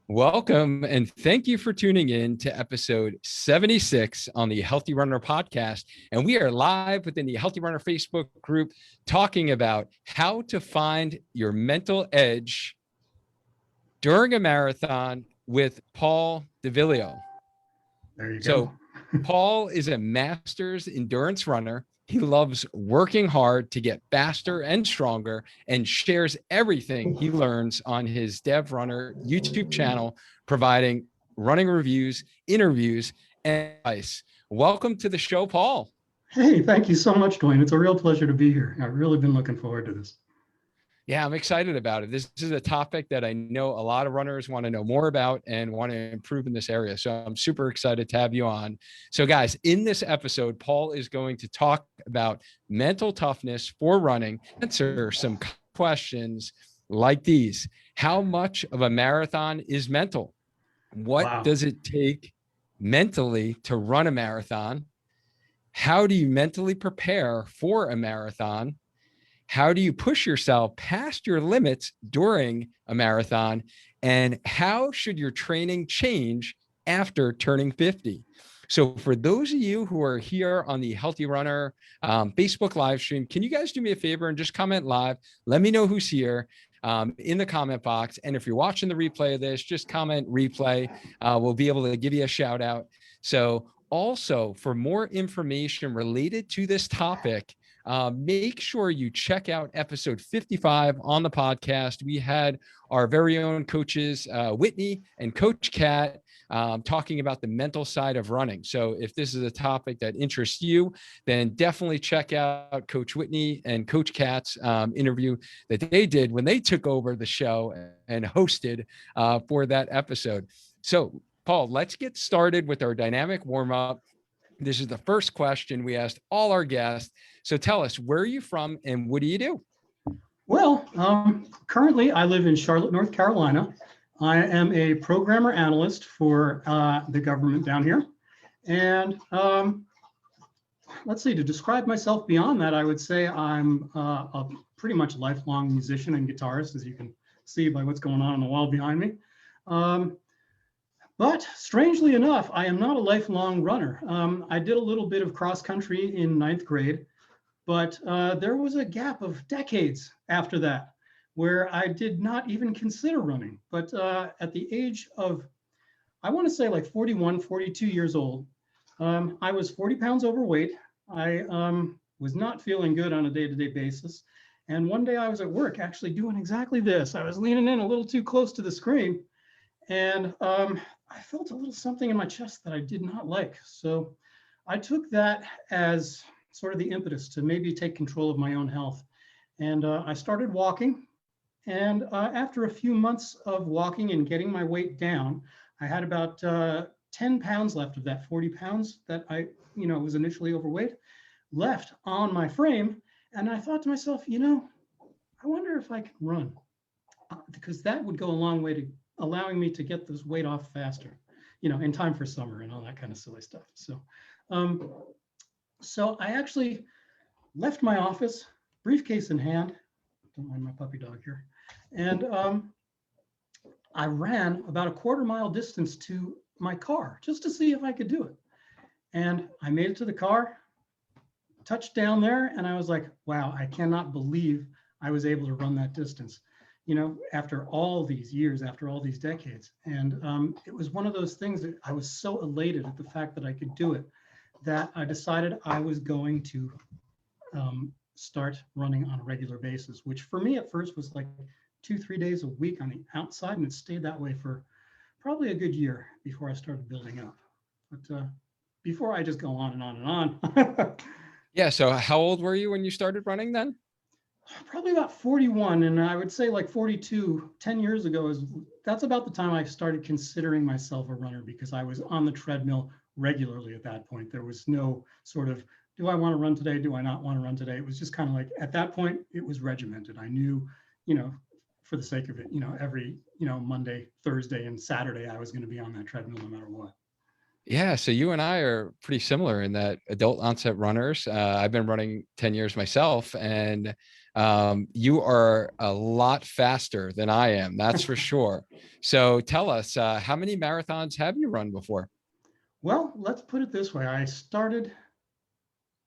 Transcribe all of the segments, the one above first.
Welcome and thank you for tuning in to episode 76 on the Healthy Runner podcast. And we are live within the Healthy Runner Facebook group talking about how to find your mental edge during a marathon with Paul Devillo. There you So go. Paul is a master's endurance runner. He loves working hard to get faster and stronger and shares everything he learns on his Dev Runner YouTube channel, providing running reviews, interviews, and advice. Welcome to the show, Paul. Hey, thank you so much, Dwayne. It's a real pleasure to be here. I've really been looking forward to this. Yeah, I'm excited about it. This is a topic that I know a lot of runners want to know more about and want to improve in this area. So I'm super excited to have you on. So guys, in this episode, Paul is going to talk about mental toughness for running, answer some questions like these. How much of a marathon is mental? What Wow. does it take mentally to run a marathon? How do you mentally prepare for a marathon? How do you push yourself past your limits during a marathon? And how should your training change after turning 50? So for those of you who are here on the Healthy Runner Facebook live stream, can you guys do me a favor and just comment live? Let me know who's here in the comment box. And if you're watching the replay of this, just comment replay. We'll be able to give you a shout out. So also for more information related to this topic, make sure you check out episode 55 on the podcast. We had our very own coaches, Whitney and Coach Kat, talking about the mental side of running. So if this is a topic that interests you, then definitely check out Coach Whitney and Coach Kat's interview that they did when they took over the show and hosted for that episode. So Paul, let's get started with our dynamic warm-up. This is the first question we asked all our guests. So tell us, where are you from and what do you do? Well, currently I live in Charlotte, North Carolina. I am a programmer analyst for the government down here. And let's see, to describe myself beyond that, I would say I'm a pretty much lifelong musician and guitarist, as you can see by what's going on the wall behind me. But strangely enough, I am not a lifelong runner. I did a little bit of cross country in ninth grade, but there was a gap of decades after that where I did not even consider running. But at the age of, I want to say like 41, 42 years old, I was 40 pounds overweight. I was not feeling good on a day-to-day basis. And one day I was at work actually doing exactly this. I was leaning in a little too close to the screen. And I felt a little something in my chest that I did not like. So I took that as sort of the impetus to maybe take control of my own health. And I started walking. And after a few months of walking and getting my weight down, I had about 10 pounds left of that 40 pounds that I, was initially overweight, left on my frame. And I thought to myself, I wonder if I can run, because that would go a long way to allowing me to get this weight off faster, in time for summer and all that kind of silly stuff. So, so I actually left my office, briefcase in hand, don't mind my puppy dog here, and I ran about a quarter-mile distance to my car just to see if I could do it. And I made it to the car, touched down there, and I was like, wow, I cannot believe I was able to run that distance, after all these years, after all these decades. And it was one of those things that I was so elated at the fact that I could do it, that I decided I was going to start running on a regular basis, which for me at first was like 2-3 days a week on the outside, and it stayed that way for probably a good year before I started building up. But before I just go on and on and on. Yeah. So how old were you when you started running then? Probably about 41, and I would say like 42, 10 years ago, that's about the time I started considering myself a runner, because I was on the treadmill regularly at that point. There was no sort of, do I want to run today? Do I not want to run today? It was just kind of like, at that point, it was regimented. I knew, for the sake of it, every, Monday, Thursday, and Saturday, I was going to be on that treadmill no matter what. Yeah. So you and I are pretty similar in that adult onset runners. I've been running 10 years myself. And You are a lot faster than I am, that's for sure. So tell us, how many marathons have you run before? Well, let's put it this way. I started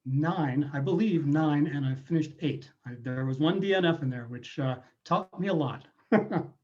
9, I believe 9, and I finished 8. There was one DNF in there, which taught me a lot.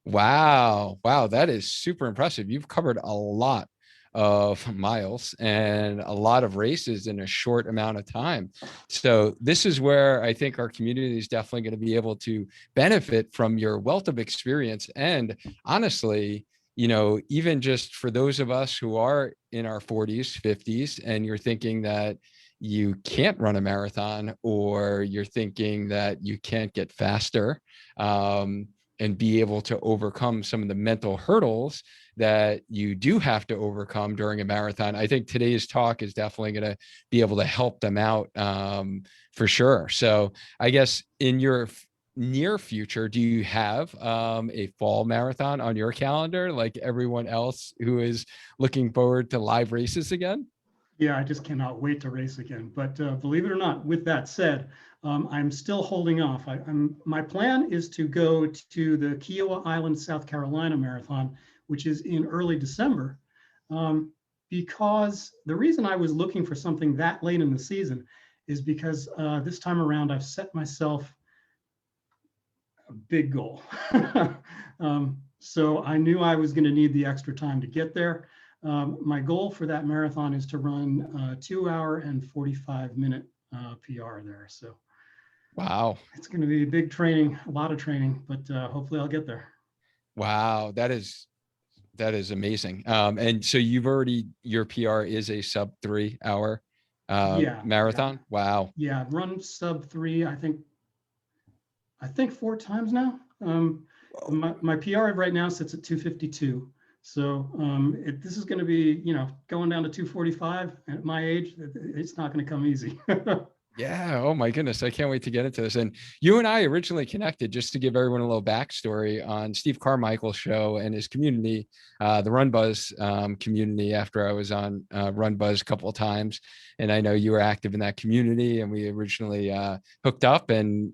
Wow. Wow. That is super impressive. You've covered a lot of miles and a lot of races in a short amount of time. So this is where I think our community is definitely going to be able to benefit from your wealth of experience. And honestly, even just for those of us who are in our 40s, 50s, and you're thinking that you can't run a marathon, or you're thinking that you can't get faster, and be able to overcome some of the mental hurdles that you do have to overcome during a marathon. I think today's talk is definitely going to be able to help them out, for sure. So I guess in your near future, do you have a fall marathon on your calendar like everyone else who is looking forward to live races again? Yeah, I just cannot wait to race again. But believe it or not, with that said, I'm still holding off. My plan is to go to the Kiowa Island, South Carolina Marathon, which is in early December, because the reason I was looking for something that late in the season is because this time around I've set myself a big goal. So I knew I was going to need the extra time to get there. My goal for that marathon is to run 2 hour and 45-minute PR there. So Wow. it's going to be big training, a lot of training, but hopefully I'll get there. Wow. That is amazing. And so your PR is a sub 3 hour Yeah, yeah, marathon. Wow. yeah. I've run sub 3, I think 4 times now. My PR right now sits at 2:52. So this is going to be, going down to 2:45 at my age. It's not going to come easy. Yeah. Oh my goodness. I can't wait to get into this. And you and I originally connected, just to give everyone a little backstory, on Steve Carmichael's show and his community, the Run Buzz community, after I was on Run Buzz a couple of times. And I know you were active in that community, and we originally hooked up, and,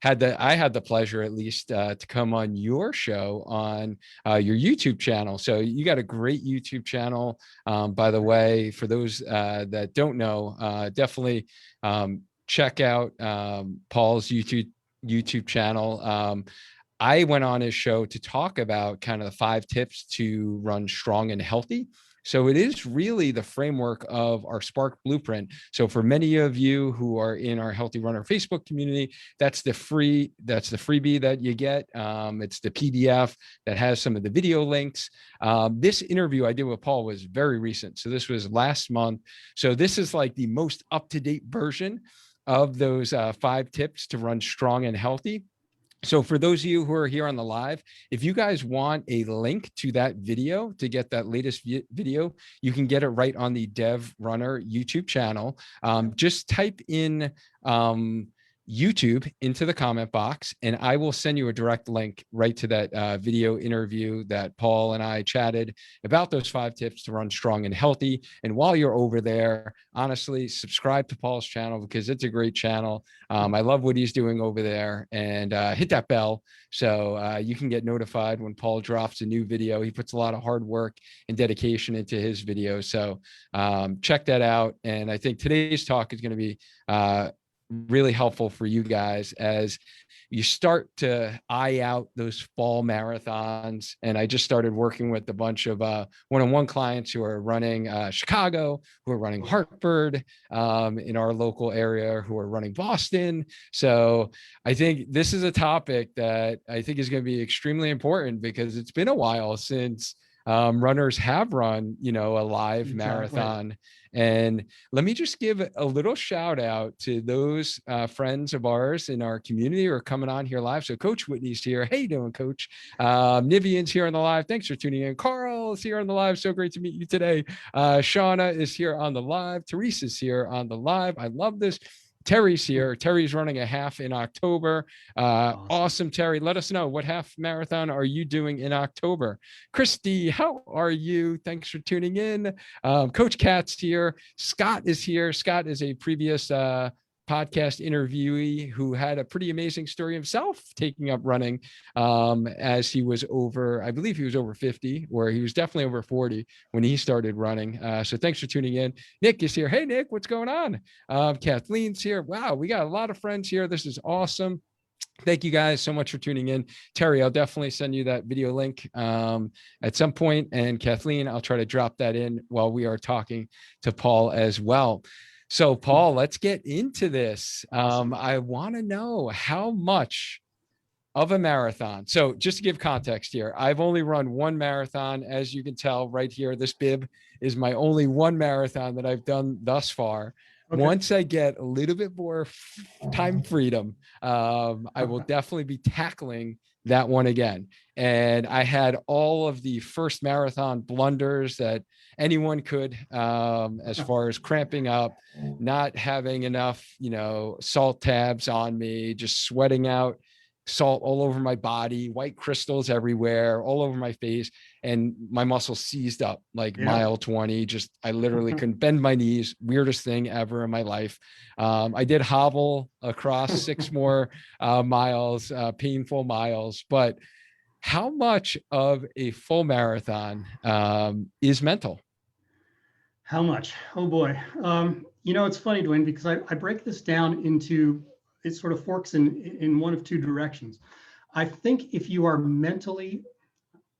I had the pleasure, at least, to come on your show on your YouTube channel. So you got a great YouTube channel. By the way, for those that don't know, definitely check out Paul's YouTube channel. I went on his show to talk about kind of the 5 tips to run strong and healthy. So it is really the framework of our Spark Blueprint. So for many of you who are in our Healthy Runner Facebook community, that's the freebie that you get. It's the PDF that has some of the video links. This interview I did with Paul was very recent. So this was last month. So this is like the most up-to-date version of those 5 tips to run strong and healthy. So for those of you who are here on the live, if you guys want a link to that video to get that latest video, you can get it right on the Dev Runner YouTube channel. Just type in YouTube into the comment box, and I will send you a direct link right to that video interview that Paul and I chatted about, those 5 tips to run strong and healthy. And while you're over there, honestly, subscribe to Paul's channel, because it's a great channel. I love what he's doing over there, and hit that bell so you can get notified when Paul drops a new video. He puts a lot of hard work and dedication into his videos. So check that out. And I think today's talk is going to be really helpful for you guys as you start to eye out those fall marathons. And I just started working with a bunch of one-on-one clients who are running Chicago, who are running Hartford, in our local area, who are running Boston. So I think this is a topic that I think is going to be extremely important, because it's been a while since runners have run, a live marathon. And let me just give a little shout out to those friends of ours in our community who are coming on here live. So Coach Whitney's here. How you doing, Coach? Nivian's here on the live. Thanks for tuning in. Carl is here on the live. So great to meet you today. Shauna is here on the live. Teresa's here on the live. I love this. Terry's here. Terry's running a half in October. Awesome, Terry. Let us know, what half marathon are you doing in October? Christy, how are you? Thanks for tuning in. Coach Kat's here. Scott is here. Scott is a previous podcast interviewee who had a pretty amazing story himself, taking up running as he was over, I believe he was over 50, or he was definitely over 40 when he started running. So thanks for tuning in. Nick is here. Hey, Nick, what's going on? Kathleen's here. Wow, we got a lot of friends here. This is awesome. Thank you guys so much for tuning in. Terry, I'll definitely send you that video link at some point. And Kathleen, I'll try to drop that in while we are talking to Paul as well. So Paul, let's get into this. Awesome. I want to know how much of a marathon. So just to give context here, I've only run one marathon. As you can tell right here, this bib is my only one marathon that I've done thus far. Okay. Once I get a little bit more time freedom, I will definitely be tackling that one again. And I had all of the first marathon blunders that anyone could, as far as cramping up, not having enough, salt tabs on me, just sweating out salt all over my body, white crystals everywhere, all over my face, and my muscles seized up like mile 20. Just, I literally couldn't bend my knees. Weirdest thing ever in my life. I did hobble across 6 more miles, painful miles, but how much of a full marathon is mental? How much? Oh boy. It's funny, Dwayne, because I break this down into, it sort of forks in one of two directions. I think if you are mentally,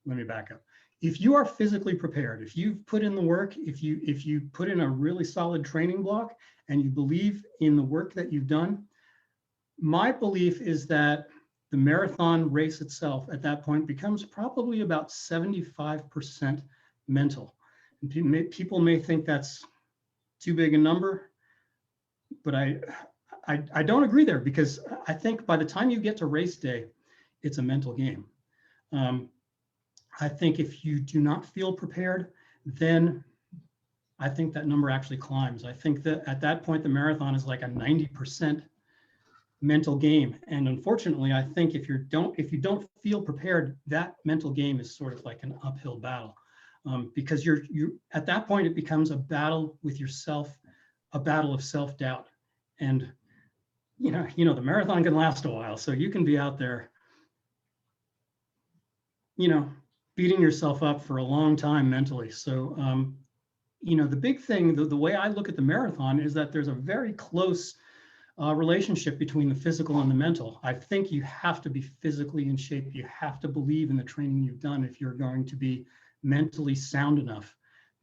let me back up. If you are physically prepared, if you've put in the work, if you put in a really solid training block and you believe in the work that you've done, my belief is that the marathon race itself at that point becomes probably about 75% mental. And people may think that's too big a number, but I don't agree there, because I think by the time you get to race day, it's a mental game. I think if you do not feel prepared, then I think that number actually climbs. I think that at that point, the marathon is like a 90% mental game. And unfortunately, I think if you don't feel prepared, that mental game is sort of like an uphill battle, because you're at that point, it becomes a battle with yourself, a battle of self-doubt. And the marathon can last a while, so you can be out there, beating yourself up for a long time mentally. So, the big thing, the way I look at the marathon is that there's a very close relationship between the physical and the mental. I think you have to be physically in shape. You have to believe in the training you've done if you're going to be mentally sound enough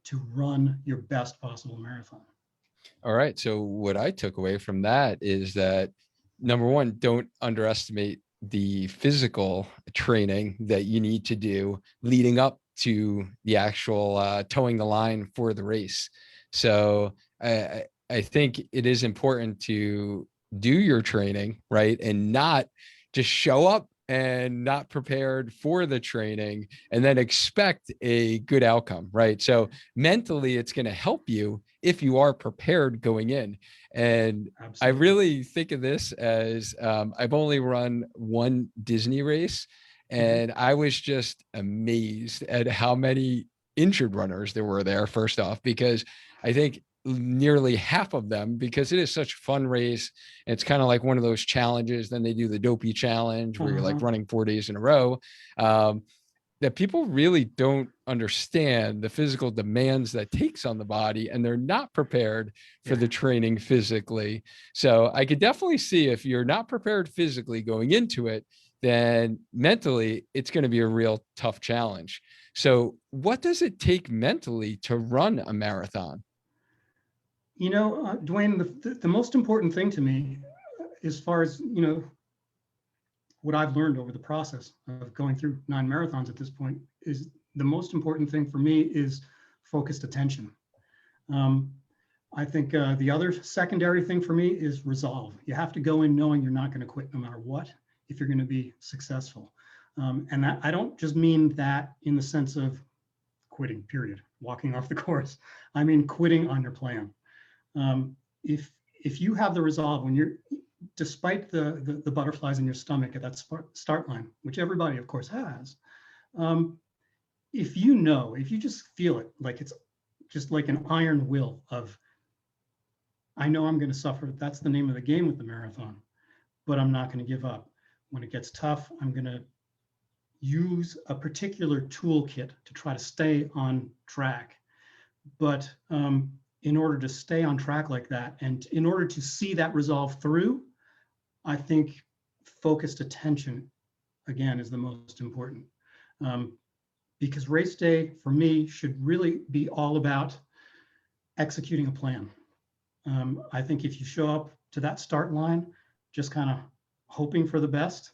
to run your best possible marathon. All right. So what I took away from that is that, number one, don't underestimate the physical training that you need to do leading up to the actual towing the line for the race. So I think it is important to do your training, right? And not just show up and not prepared for the training and then expect a good outcome, right? So mentally, it's going to help you if you are prepared going in. And absolutely. I really think of this as I've only run one Disney race, and I was just amazed at how many injured runners there were there, first off, because I think nearly half of them, because it is such a fun race. It's kind of like one of those challenges. Then they do the dopey challenge where you're like running 4 days in a row. That people really don't understand the physical demands that takes on the body, and they're not prepared for the training physically. So I could definitely see if you're not prepared physically going into it, then mentally it's going to be a real tough challenge. So what does it take mentally to run a marathon? Dwayne, the most important thing to me, as far as, what I've learned over the process of going through 9 marathons at this point, is the most important thing for me is focused attention. I think the other secondary thing for me is resolve. You have to go in knowing you're not going to quit no matter what if you're going to be successful. And that, I don't just mean that in the sense of quitting, period, walking off the course. I mean quitting on your plan. If you have the resolve, when you're, despite the butterflies in your stomach at that start line, which everybody of course has, if you just feel it, like it's just like an iron will of, I know I'm going to suffer. That's the name of the game with the marathon, but I'm not going to give up. When it gets tough, I'm going to use a particular toolkit to try to stay on track. But in order to stay on track like that, and in order to see that resolve through, I think focused attention, again, is the most important. Because race day, for me, should really be all about executing a plan. I think if you show up to that start line just kind of hoping for the best,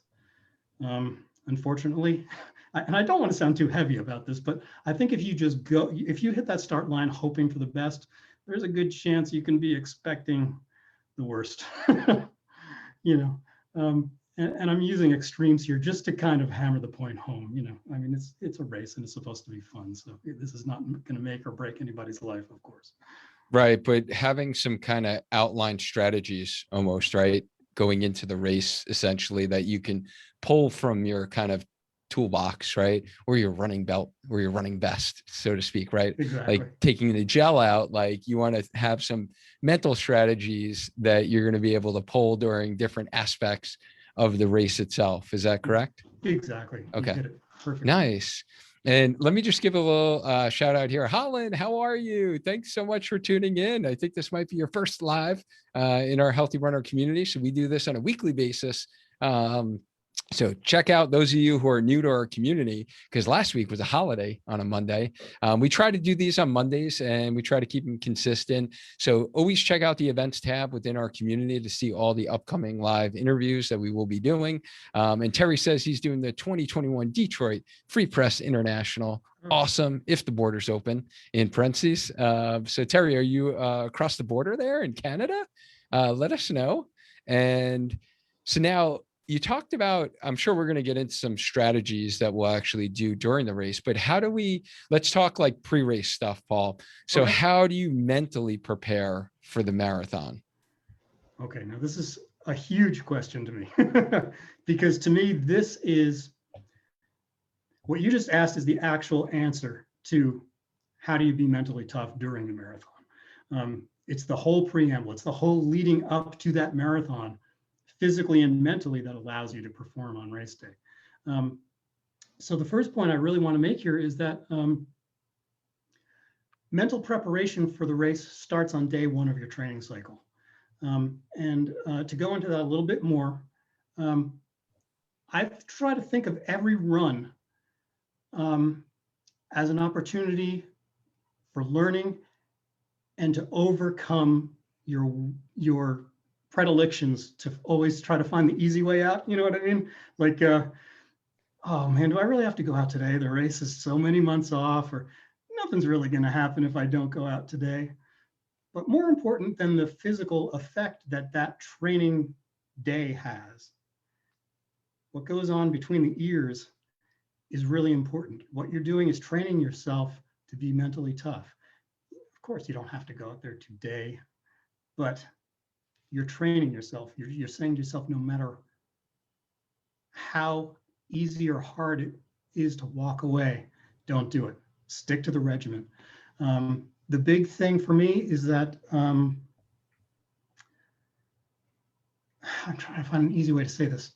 unfortunately, and I don't want to sound too heavy about this, but I think if you just go, if you hit that start line hoping for the best, there's a good chance you can be expecting the worst. You know, and I'm using extremes here just to kind of hammer the point home. You know, I mean, it's a race and it's supposed to be fun, so this is not going to make or break anybody's life, of course. Right. But having some kind of outlined strategies almost, right, going into the race, essentially, that you can pull from your kind of toolbox, right, or your running belt, or your running vest, so to speak, right? Exactly. Like taking the gel out, like you want to have some mental strategies that you're going to be able to pull during different aspects of the race itself. Is that correct? Exactly. Okay. You hit it perfect. Nice. And let me just give a little shout out here. Holland, how are you? Thanks so much for tuning in. I think this might be your first live in our Healthy Runner community. So we do this on a weekly basis. So check out those of you who are new to our community, because last week was a holiday on a Monday. We try to do these on Mondays and we try to keep them consistent. So always check out the events tab within our community to see all the upcoming live interviews that we will be doing. And Terry says he's doing the 2021 Detroit Free Press International. Awesome. If the border's open, in parentheses. So Terry, are you across the border there in Canada? Let us know. And so now, you talked about, I'm sure we're going to get into some strategies that we'll actually do during the race, but how do we, let's talk like pre-race stuff, Paul. So Okay. How do you mentally prepare for the marathon? Okay, now this is a huge question to me because to me, this is what you just asked is the actual answer to how do you be mentally tough during the marathon. It's the whole preamble. It's the whole leading up to that marathon, physically and mentally, that allows you to perform on race day. So the first point I really want to make here is that mental preparation for the race starts on day one of your training cycle. And to go into that a little bit more, I've tried to think of every run as an opportunity for learning and to overcome your predilections to always try to find the easy way out. You know what I mean? Like, oh man, do I really have to go out today? The race is so many months off, or nothing's really going to happen if I don't go out today. But more important than the physical effect that that training day has, what goes on between the ears is really important. What you're doing is training yourself to be mentally tough. Of course, you don't have to go out there today, but you're training yourself. You're saying to yourself, no matter how easy or hard it is to walk away, don't do it. Stick to the regimen. The big thing for me is that I'm trying to find an easy way to say this.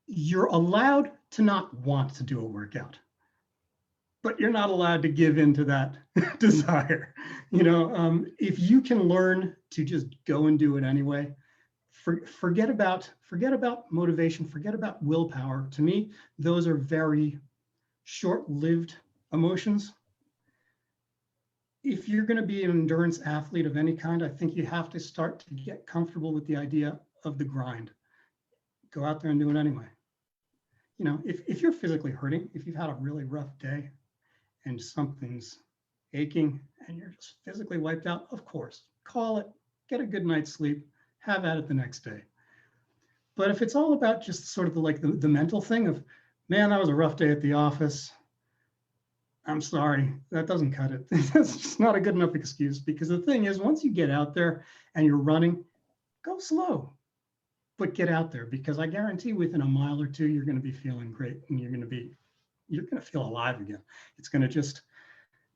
You're allowed to not want to do a workout, but you're not allowed to give in to that desire. You know, if you can learn to just go and do it anyway, forget about motivation, forget about willpower. To me, those are very short-lived emotions. If you're going to be an endurance athlete of any kind, I think you have to start to get comfortable with the idea of the grind. Go out there and do it anyway. You know, if you're physically hurting, if you've had a really rough day and something's aching and you're just physically wiped out, of course, call it, get a good night's sleep, have at it the next day. But if it's all about just sort of the mental thing of, man, that was a rough day at the office, I'm sorry, that doesn't cut it. That's just not a good enough excuse, because the thing is, once you get out there and you're running, go slow, but get out there, because I guarantee within a mile or two, you're going to be feeling great and you're going to feel alive again. It's going to just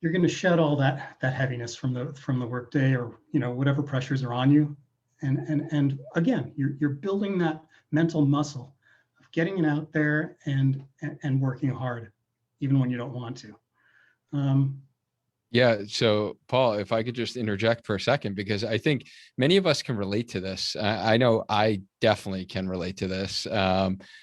you're going to shed all that heaviness from the workday, or whatever pressures are on you, and again, you're building that mental muscle of getting it out there and working hard, even when you don't want to. Yeah. So, Paul, if I could just interject for a second, because I think many of us can relate to this. I know I definitely can relate to this.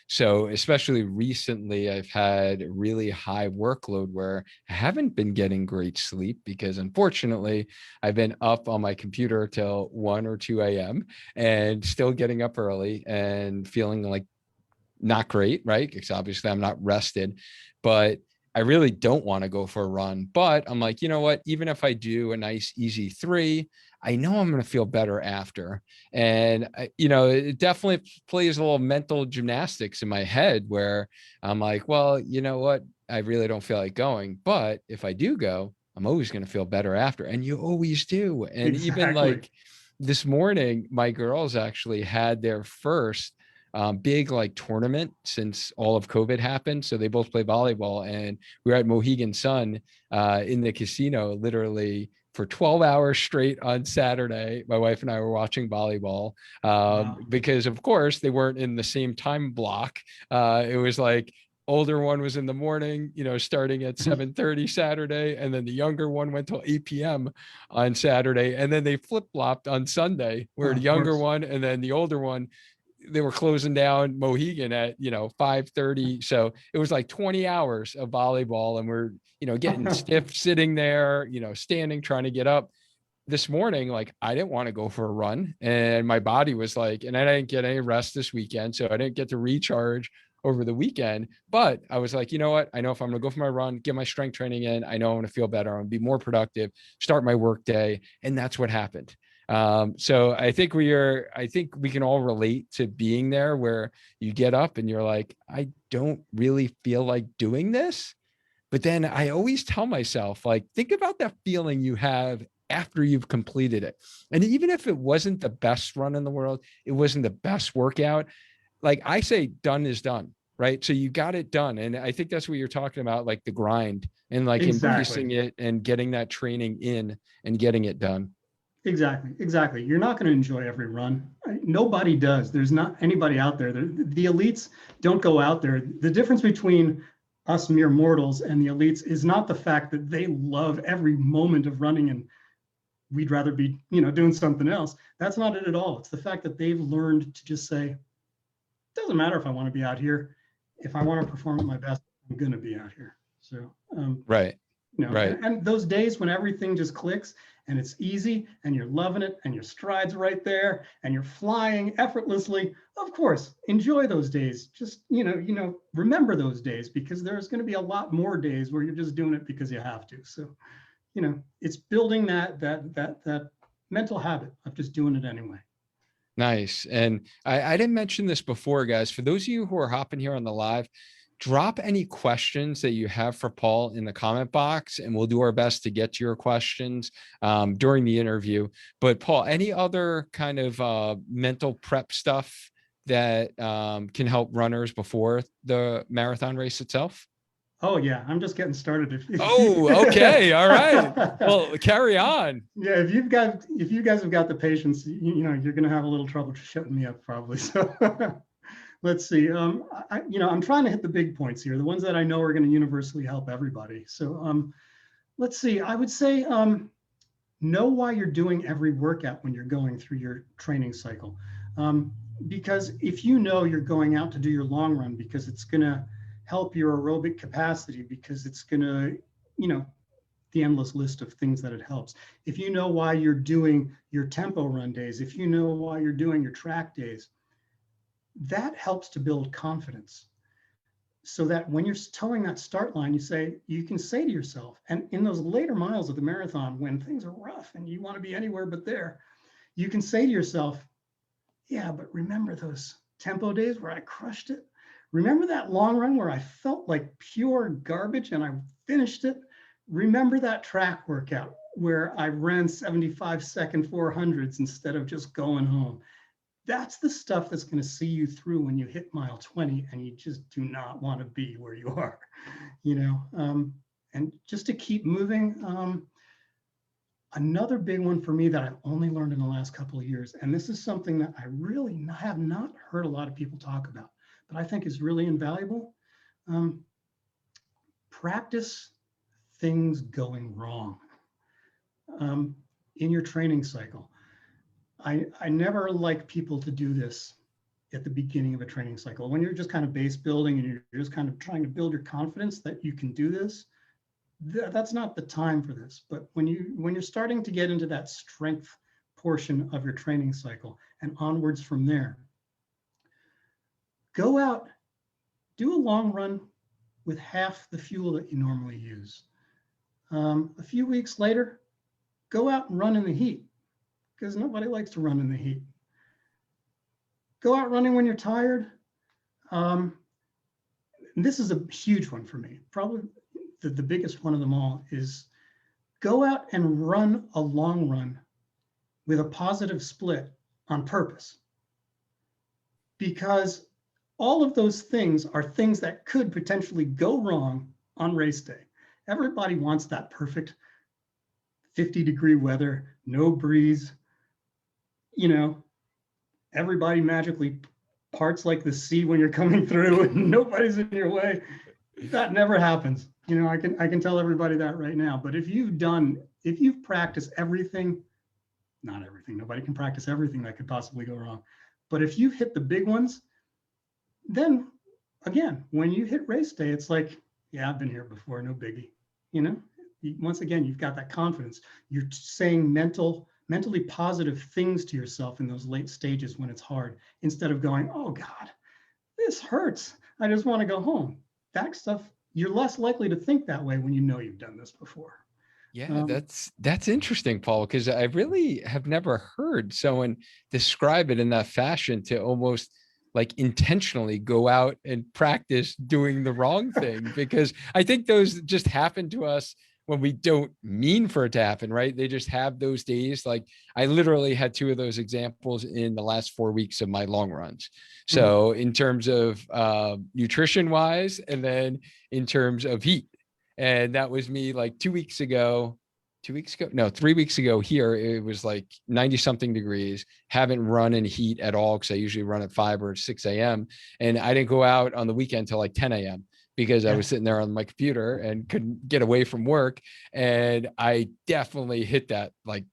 So, especially recently, I've had really high workload where I haven't been getting great sleep because, unfortunately, I've been up on my computer till 1 or 2 a.m. and still getting up early and feeling like not great, right? Because obviously I'm not rested, but I really don't want to go for a run. But I'm like, you know what? Even if I do a nice, easy 3, I know I'm going to feel better after. And, it definitely plays a little mental gymnastics in my head where I'm like, well, you know what? I really don't feel like going. But if I do go, I'm always going to feel better after. And you always do. And even Exactly. like this morning, my girls actually had their first big like tournament since all of COVID happened. So they both play volleyball, and we were at Mohegan Sun in the casino literally for 12 hours straight on Saturday. My wife and I were watching volleyball Wow. because, of course, they weren't in the same time block. It was like older one was in the morning, starting at 7:30 Saturday, and then the younger one went till 8 p.m. on Saturday, and then they flip-flopped on Sunday, where the Of younger course. one and then the older one, they were closing down Mohegan at 5:30, so it was like 20 hours of volleyball, and we're getting stiff sitting there, standing, trying to get up. This morning, like, I didn't want to go for a run, and my body was like, and I didn't get any rest this weekend, so I didn't get to recharge over the weekend. But I was like, you know what, I know if I'm going to go for my run, get my strength training in, I know I'm going to feel better, I'm going to be more productive, start my work day. And that's what happened. So I think we can all relate to being there where you get up and you're like, I don't really feel like doing this. But then I always tell myself, like, think about that feeling you have after you've completed it. And even if it wasn't the best run in the world, it wasn't the best workout, like I say, done is done, right? So you got it done. And I think that's what you're talking about, like the grind and like Exactly. embracing it and getting that training in and getting it done. Exactly. You're not going to enjoy every run. Nobody does. There's not anybody out there. The elites don't go out there. The difference between us mere mortals and the elites is not the fact that they love every moment of running and we'd rather be, doing something else. That's not it at all. It's the fact that they've learned to just say, it doesn't matter if I want to be out here. If I want to perform at my best, I'm going to be out here. So, Right. Right. and those days when everything just clicks and it's easy and you're loving it and your stride's right there and you're flying effortlessly, of course, enjoy those days. Just, remember those days, because there's going to be a lot more days where you're just doing it because you have to. So, it's building that mental habit of just doing it anyway. Nice. And I didn't mention this before, guys. For those of you who are hopping here on the live, drop any questions that you have for Paul in the comment box, and we'll do our best to get to your questions during the interview. But Paul, any other kind of mental prep stuff that can help runners before the marathon race itself? Oh yeah, I'm just getting started. If you, Oh, okay. All right. Well, carry on. yeah, if you guys have got the patience, you're going to have a little trouble shutting me up probably. So let's see. I'm trying to hit the big points here, the ones that I know are going to universally help everybody. So let's see. I would say know why you're doing every workout when you're going through your training cycle. Because if you know you're going out to do your long run because it's going to help your aerobic capacity, because it's going to, the endless list of things that it helps. If you know why you're doing your tempo run days, if you know why you're doing your track days, that helps to build confidence. So that when you're towing that start line, you can say to yourself, and in those later miles of the marathon, when things are rough and you want to be anywhere but there, you can say to yourself, yeah, but remember those tempo days where I crushed it? Remember that long run where I felt like pure garbage and I finished it? Remember that track workout where I ran 75-second 400s instead of just going home? That's the stuff that's going to see you through when you hit mile 20 and you just do not want to be where you are, and just to keep moving. Another big one for me that I've only learned in the last couple of years, and this is something that I really have not heard a lot of people talk about, but I think is really invaluable. Practice things going wrong in your training cycle. I never like people to do this at the beginning of a training cycle. When you're just kind of base building and you're just kind of trying to build your confidence that you can do this, that's not the time for this. But when you're starting to get into that strength portion of your training cycle and onwards from there, go out, do a long run with half the fuel that you normally use. A few weeks later, go out and run in the heat, because nobody likes to run in the heat. Go out running when you're tired. And this is a huge one for me. Probably the biggest one of them all is go out and run a long run with a positive split on purpose. Because all of those things are things that could potentially go wrong on race day. Everybody wants that perfect 50-degree weather, no breeze, everybody magically parts like the sea when you're coming through and nobody's in your way. That never happens. I can tell everybody that right now. But if you've practiced everything, not everything, nobody can practice everything that could possibly go wrong. But if you've hit the big ones, then again, when you hit race day, it's like, yeah, I've been here before, no biggie. Once again, you've got that confidence. You're saying mentally positive things to yourself in those late stages when it's hard, instead of going, oh God, this hurts, I just want to go home. That stuff, you're less likely to think that way when you've done this before. Yeah, that's interesting, Paul, because I really have never heard someone describe it in that fashion, to almost like intentionally go out and practice doing the wrong thing, because I think those just happen to us when we don't mean for it to happen, right? They just have those days. Like I literally had 2 of those examples in the last 4 weeks of my long runs. So in terms of nutrition wise, and then in terms of heat. And that was me like 3 weeks ago here. It was like 90 something degrees. Haven't run in heat at all, because I usually run at 5 or 6 a.m. And I didn't go out on the weekend till like 10 a.m. because I was sitting there on my computer and couldn't get away from work. And I definitely hit that like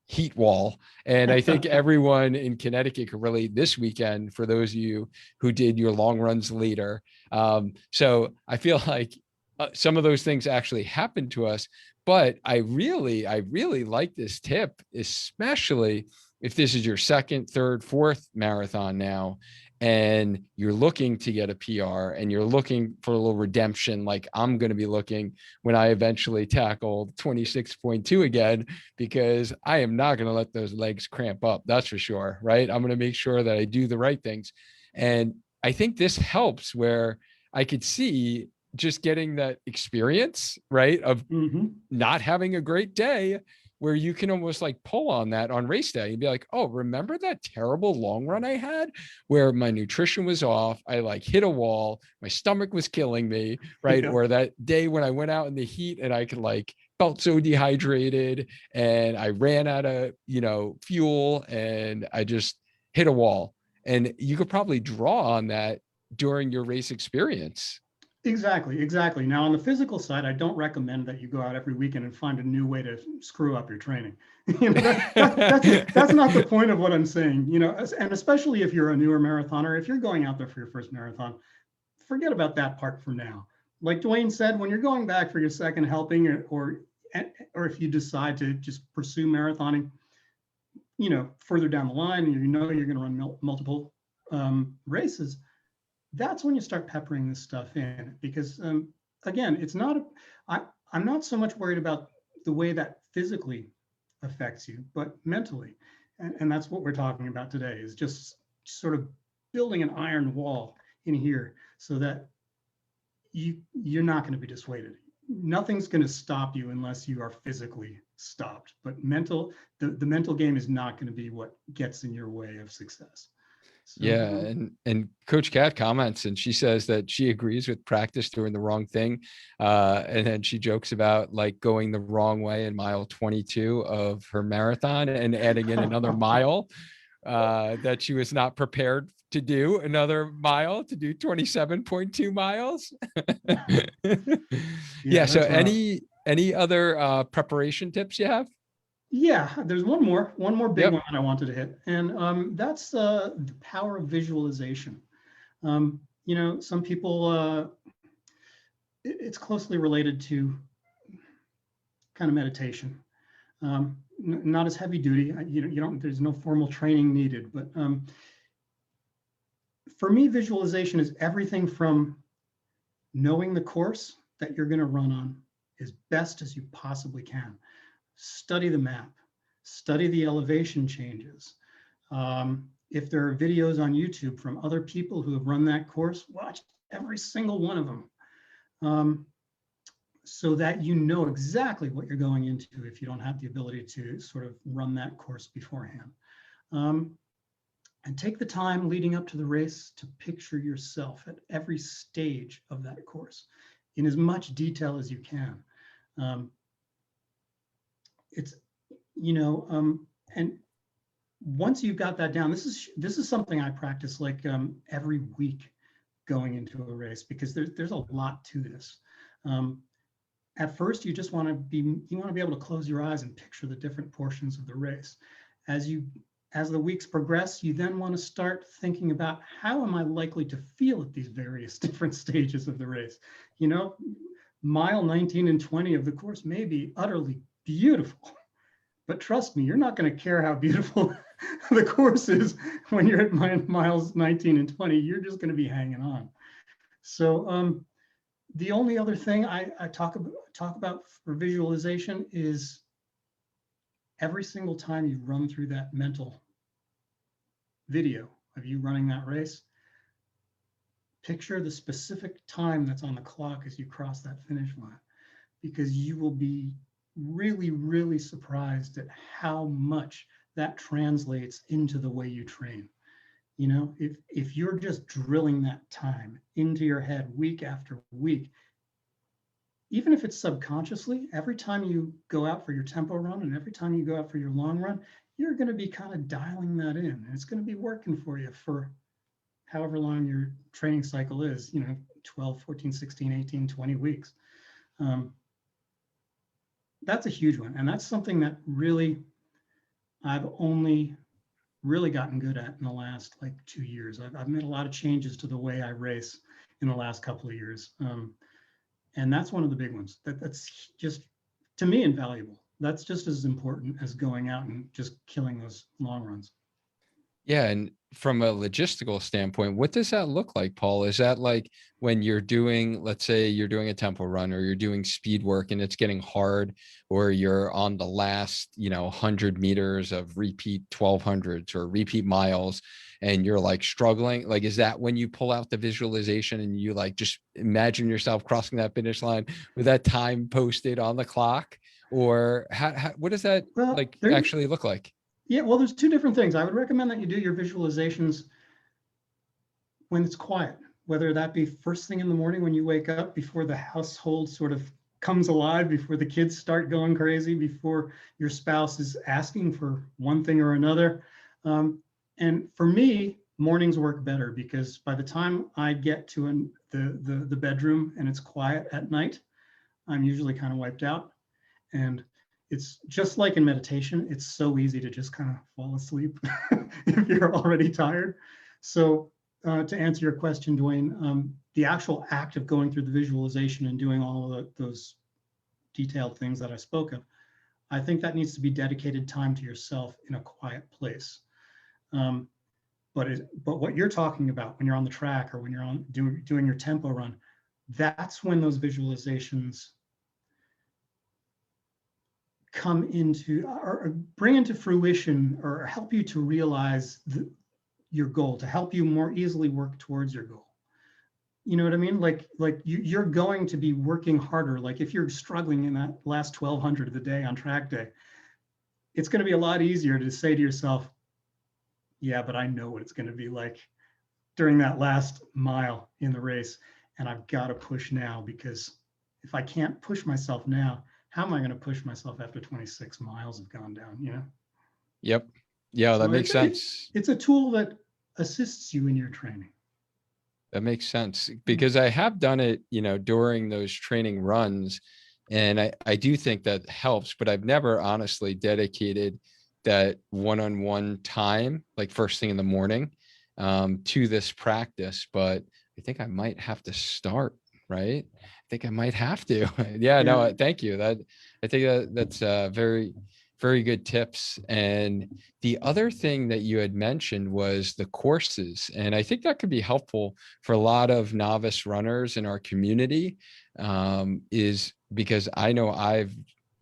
heat wall. And I think everyone in Connecticut could relate this weekend, for those of you who did your long runs later. So I feel like some of those things actually happened to us. But I really like this tip, especially if this is your second, third, fourth marathon now, and you're looking to get a PR and you're looking for a little redemption, like I'm going to be looking when I eventually tackle 26.2 again, because I am not going to let those legs cramp up. That's for sure. Right. I'm going to make sure that I do the right things. And I think this helps, where I could see just getting that experience, right, of not having a great day, where you can almost like pull on that on race day and be like, oh, remember that terrible long run I had where my nutrition was off, I like hit a wall, my stomach was killing me, right? Or that day when I went out in the heat and I could like felt so dehydrated and I ran out of, fuel and I just hit a wall. And you could probably draw on that during your race experience. Exactly. Now, on the physical side, I don't recommend that you go out every weekend and find a new way to screw up your training. That's not the point of what I'm saying. And especially if you're a newer marathoner, if you're going out there for your first marathon, forget about that part for now. Like Dwayne said, when you're going back for your second helping, or if you decide to just pursue marathoning, further down the line, and you're going to run multiple races, that's when you start peppering this stuff in, because again, it's not, I'm not so much worried about the way that physically affects you, but mentally. And that's what we're talking about today, is just sort of building an iron wall in here so that you're not going to be dissuaded. Nothing's going to stop you unless you are physically stopped, but the mental game is not going to be what gets in your way of success. So Yeah, and Coach Kat comments, and she says that she agrees with practice doing the wrong thing, and then she jokes about like going the wrong way in mile 22 of her marathon and adding in another mile that she was not prepared to do another mile to do 27.2 miles. yeah, Yeah. So that's rough. any other preparation tips you have? Yeah, there's one more big Yep. one that I wanted to hit, and that's the power of visualization. You know, some people, it's closely related to kind of meditation. Not as heavy duty. You don't. There's no formal training needed, but for me, visualization is everything from knowing the course that you're going to run on as best as you possibly can. Study the map, study the elevation changes. If there are videos on YouTube from other people who have run that course, watch every single one of them, so that you know exactly what you're going into if you don't have the ability to sort of run that course beforehand. And take the time leading up to the race to picture yourself at every stage of that course in as much detail as you can. It's, and once you've got that down, this is something I practice like every week going into a race, because there's a lot to this. At first, you just want to be able to close your eyes and picture the different portions of the race. As the weeks progress, you then want to start thinking about, how am I likely to feel at these various different stages of the race? You know, mile 19 and 20 of the course may be utterly beautiful, but trust me, you're not going to care how beautiful the course is when you're at miles 19 and 20. You're just going to be hanging on. So the only other thing I talk about for visualization is every single time you run through that mental video of you running that race, picture the specific time that's on the clock as you cross that finish line, because you will be really, really surprised at how much that translates into the way you train. You know, if you're just drilling that time into your head week after week, even if it's subconsciously, every time you go out for your tempo run and every time you go out for your long run, you're going to be kind of dialing that in, and it's going to be working for you for however long your training cycle is, 12, 14, 16, 18, 20 weeks. That's a huge one. And that's something that really I've only really gotten good at in the last like 2 years. I've made a lot of changes to the way I race in the last couple of years. And that's one of the big ones. That's just, to me, invaluable. That's just as important as going out and just killing those long runs. Yeah. And from a logistical standpoint, what does that look like, Paul? Is that like when you're doing, let's say you're doing a tempo run or you're doing speed work and it's getting hard, or you're on the last, 100 meters of repeat 1200s or repeat miles and you're like struggling? Like, is that when you pull out the visualization and you like just imagine yourself crossing that finish line with that time posted on the clock? Or what does that Well, like actually look like? yeah, well, there's two different things. I would recommend that you do your visualizations when it's quiet, whether that be first thing in the morning when you wake up, before the household sort of comes alive, before the kids start going crazy, before your spouse is asking for one thing or another. And for me, mornings work better, because by the time I get to the bedroom and it's quiet at night, I'm usually kind of wiped out. And it's just like in meditation, it's so easy to just kind of fall asleep if you're already tired. So to answer your question, Dwayne, the actual act of going through the visualization and doing all of those detailed things that I spoke of, I think that needs to be dedicated time to yourself in a quiet place. But what you're talking about when you're on the track or when you're on doing your tempo run, that's when those visualizations come into or bring into fruition or help you to realize your goal, to help you more easily work towards your goal. You know what I mean? Like you're going to be working harder. Like if you're struggling in that last 1200 of the day on track day, it's going to be a lot easier to say to yourself, yeah, but I know what it's going to be like during that last mile in the race. And I've got to push now, because if I can't push myself now, how am I going to push myself after 26 miles have gone down, you know? Yep. Yeah, that So makes sense. it's a tool that assists you in your training. That makes sense Yeah, because I have done it, during those training runs. And I do think that helps, but I've never honestly dedicated that one-on-one time, like first thing in the morning, to this practice. But I think I might have to start, right? I think I might have to. Yeah, yeah, no, thank you. I think that's very, very good tips. And the other thing that you had mentioned was the courses. And I think that could be helpful for a lot of novice runners in our community, is because I know I've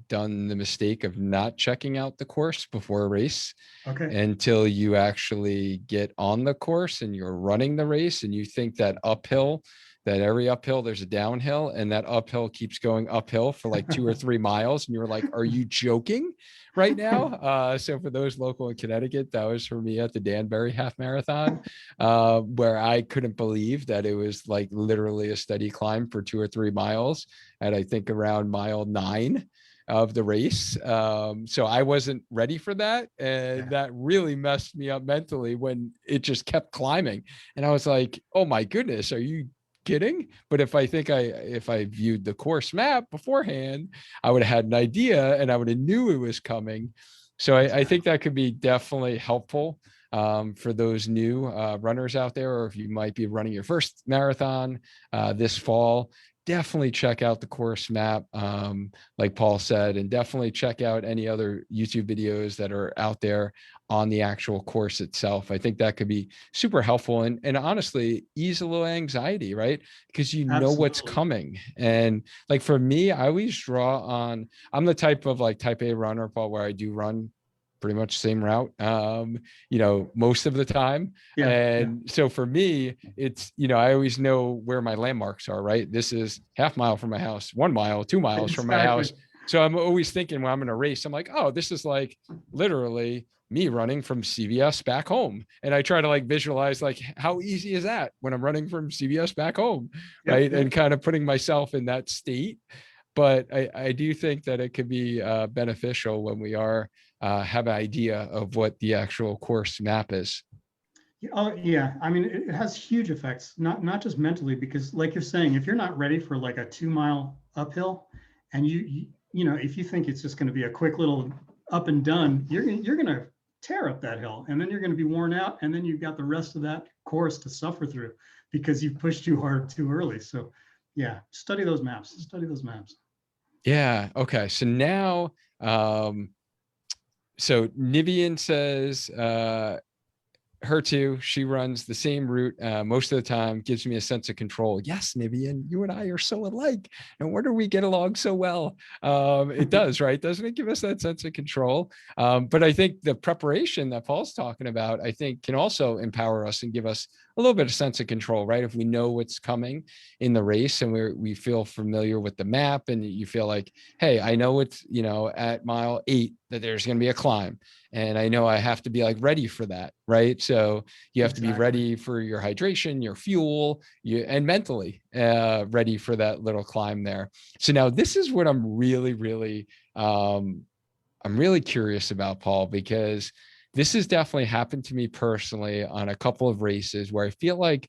done the mistake of not checking out the course before a race okay. until you actually get on the course and you're running the race and you think that uphill, that every uphill there's a downhill, and that uphill keeps going uphill for like 2 or 3 miles, and you're like, are you joking right now? So for those local in Connecticut, that was for me at the Danbury half marathon, where I couldn't believe that it was like literally a steady climb for 2 or 3 miles at, I think, around mile 9 of the race. So I wasn't ready for that. And Yeah, that really messed me up mentally when it just kept climbing. And I was like, oh my goodness, are you kidding? But if I viewed the course map beforehand, I would have had an idea and I would have knew it was coming. So I think exactly. that could be definitely helpful, for those new runners out there, or if you might be running your first marathon this fall, definitely check out the course map, like Paul said, and definitely check out any other YouTube videos that are out there on the actual course itself. I think that could be super helpful and honestly ease a little anxiety, right? Because you know what's Absolutely. coming. And like for me, I always draw on, I'm the type of like type A runner, Paul, where I do run pretty much same route, most of the time. Yeah, yeah, And so for me, it's, I always know where my landmarks are, right? This is half mile from my house, 1 mile, 2 miles from my exactly. house. So I'm always thinking when I'm in a race, I'm like, oh, this is like literally me running from CVS back home. And I try to like visualize like how easy is that when I'm running from CVS back home, Yep, right? And yep. kind of putting myself in that state. But I do think that it could be beneficial when we are have an idea of what the actual course map is. Oh yeah, I mean it has huge effects, not just mentally, because like you're saying, if you're not ready for like a 2 mile uphill, and you know, if you think it's just going to be a quick little up and done, you're going to tear up that hill, and then you're going to be worn out, and then you've got the rest of that course to suffer through because you've pushed too hard too early. So yeah, study those maps. Study those maps. Yeah. Okay. So now, so Nivian says, her too. She runs the same route most of the time, gives me a sense of control. Yes, Nivian, you and I are so alike. No wonder we get along so well. It does, right? Doesn't it give us that sense of control? But I think the preparation that Paul's talking about, I think can also empower us and give us a little bit of sense of control, right? If we know what's coming in the race and we feel familiar with the map and you feel like, hey, I know it's, at mile 8 that there's going to be a climb. And I know I have to be like ready for that, right? So you have to be Exactly. ready for your hydration, your fuel, and mentally ready for that little climb there. So now this is what I'm really curious about, Paul, because this has definitely happened to me personally on a couple of races where I feel like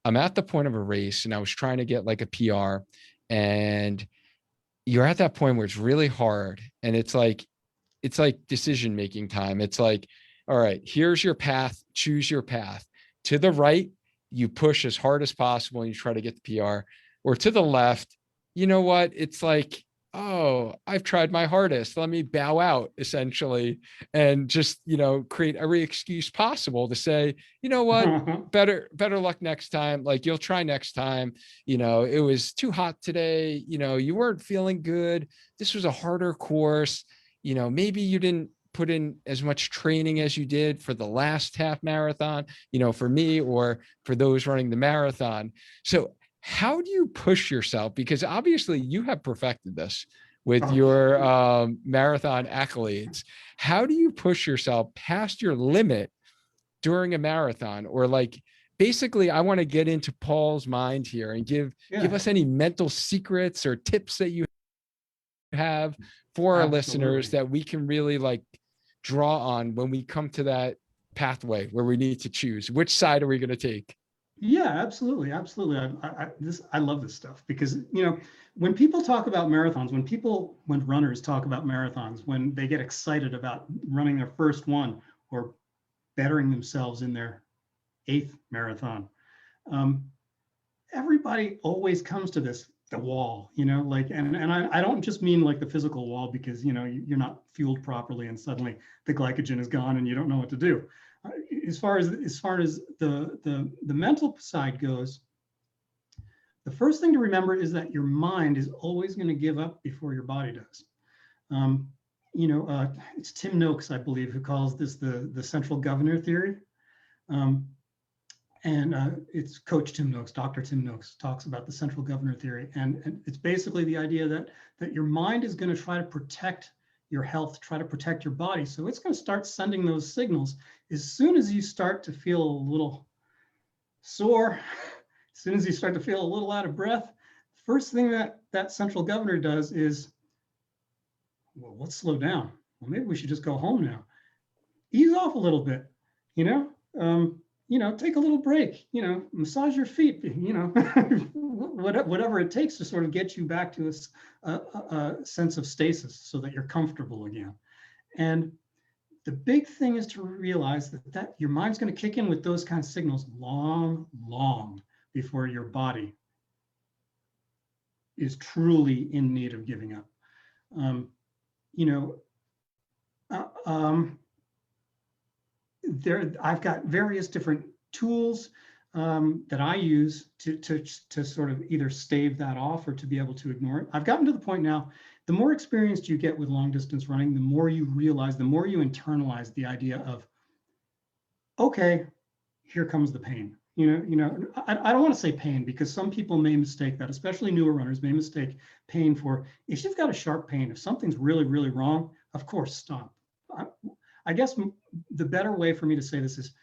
I'm at the point of a race and I was trying to get like a PR, and you're at that point where it's really hard, and it's like decision making time. It's like, all right, here's your path, choose your path. To the right, you push as hard as possible and you try to get the PR, or to the left, you know what? It's like, oh, I've tried my hardest. Let me bow out essentially and just, create every excuse possible to say, you know what? Better luck next time. Like you'll try next time. It was too hot today. You weren't feeling good. This was a harder course. Maybe you didn't put in as much training as you did for the last half marathon, for me or for those running the marathon. So how do you push yourself? Because obviously you have perfected this with Oh, your marathon accolades. How do you push yourself past your limit during a marathon? Or like, basically, I want to get into Paul's mind here and give Yeah, us any mental secrets or tips that you have for our listeners absolutely. that we can really like draw on when we come to that pathway where we need to choose which side are we going to take. Yeah, absolutely, absolutely. I love this stuff because when people talk about marathons, when runners talk about marathons, when they get excited about running their first one or bettering themselves in their eighth marathon, um, everybody always comes to the wall, like, and I don't just mean like the physical wall because you're not fueled properly and suddenly the glycogen is gone and you don't know what to do. As far as the mental side goes, the first thing to remember is that your mind is always going to give up before your body does. Um, it's Tim Noakes, I believe, who calls this the central governor theory. Um, and it's Coach Tim Noakes, Dr. Tim Noakes talks about the central governor theory. And it's basically the idea that your mind is going to try to protect your health, try to protect your body. So it's going to start sending those signals as soon as you start to feel a little sore, as soon as you start to feel a little out of breath. First thing that central governor does is, well, let's slow down. Well, maybe we should just go home now. Ease off a little bit, you know, take a little break, massage your feet, whatever it takes to sort of get you back to a sense of stasis so that you're comfortable again. And the big thing is to realize that your mind's going to kick in with those kind of signals long before your body is truly in need of giving up. Um, you know, I've got various different tools that I use to sort of either stave that off or to be able to ignore it. I've gotten to the point now, the more experienced you get with long distance running, the more you realize, the more you internalize the idea of, okay, here comes the pain. I don't want to say pain because some people may mistake that, especially newer runners may mistake pain for, if you've got a sharp pain, if something's really, really wrong, of course, stop. I guess the better way for me to say this is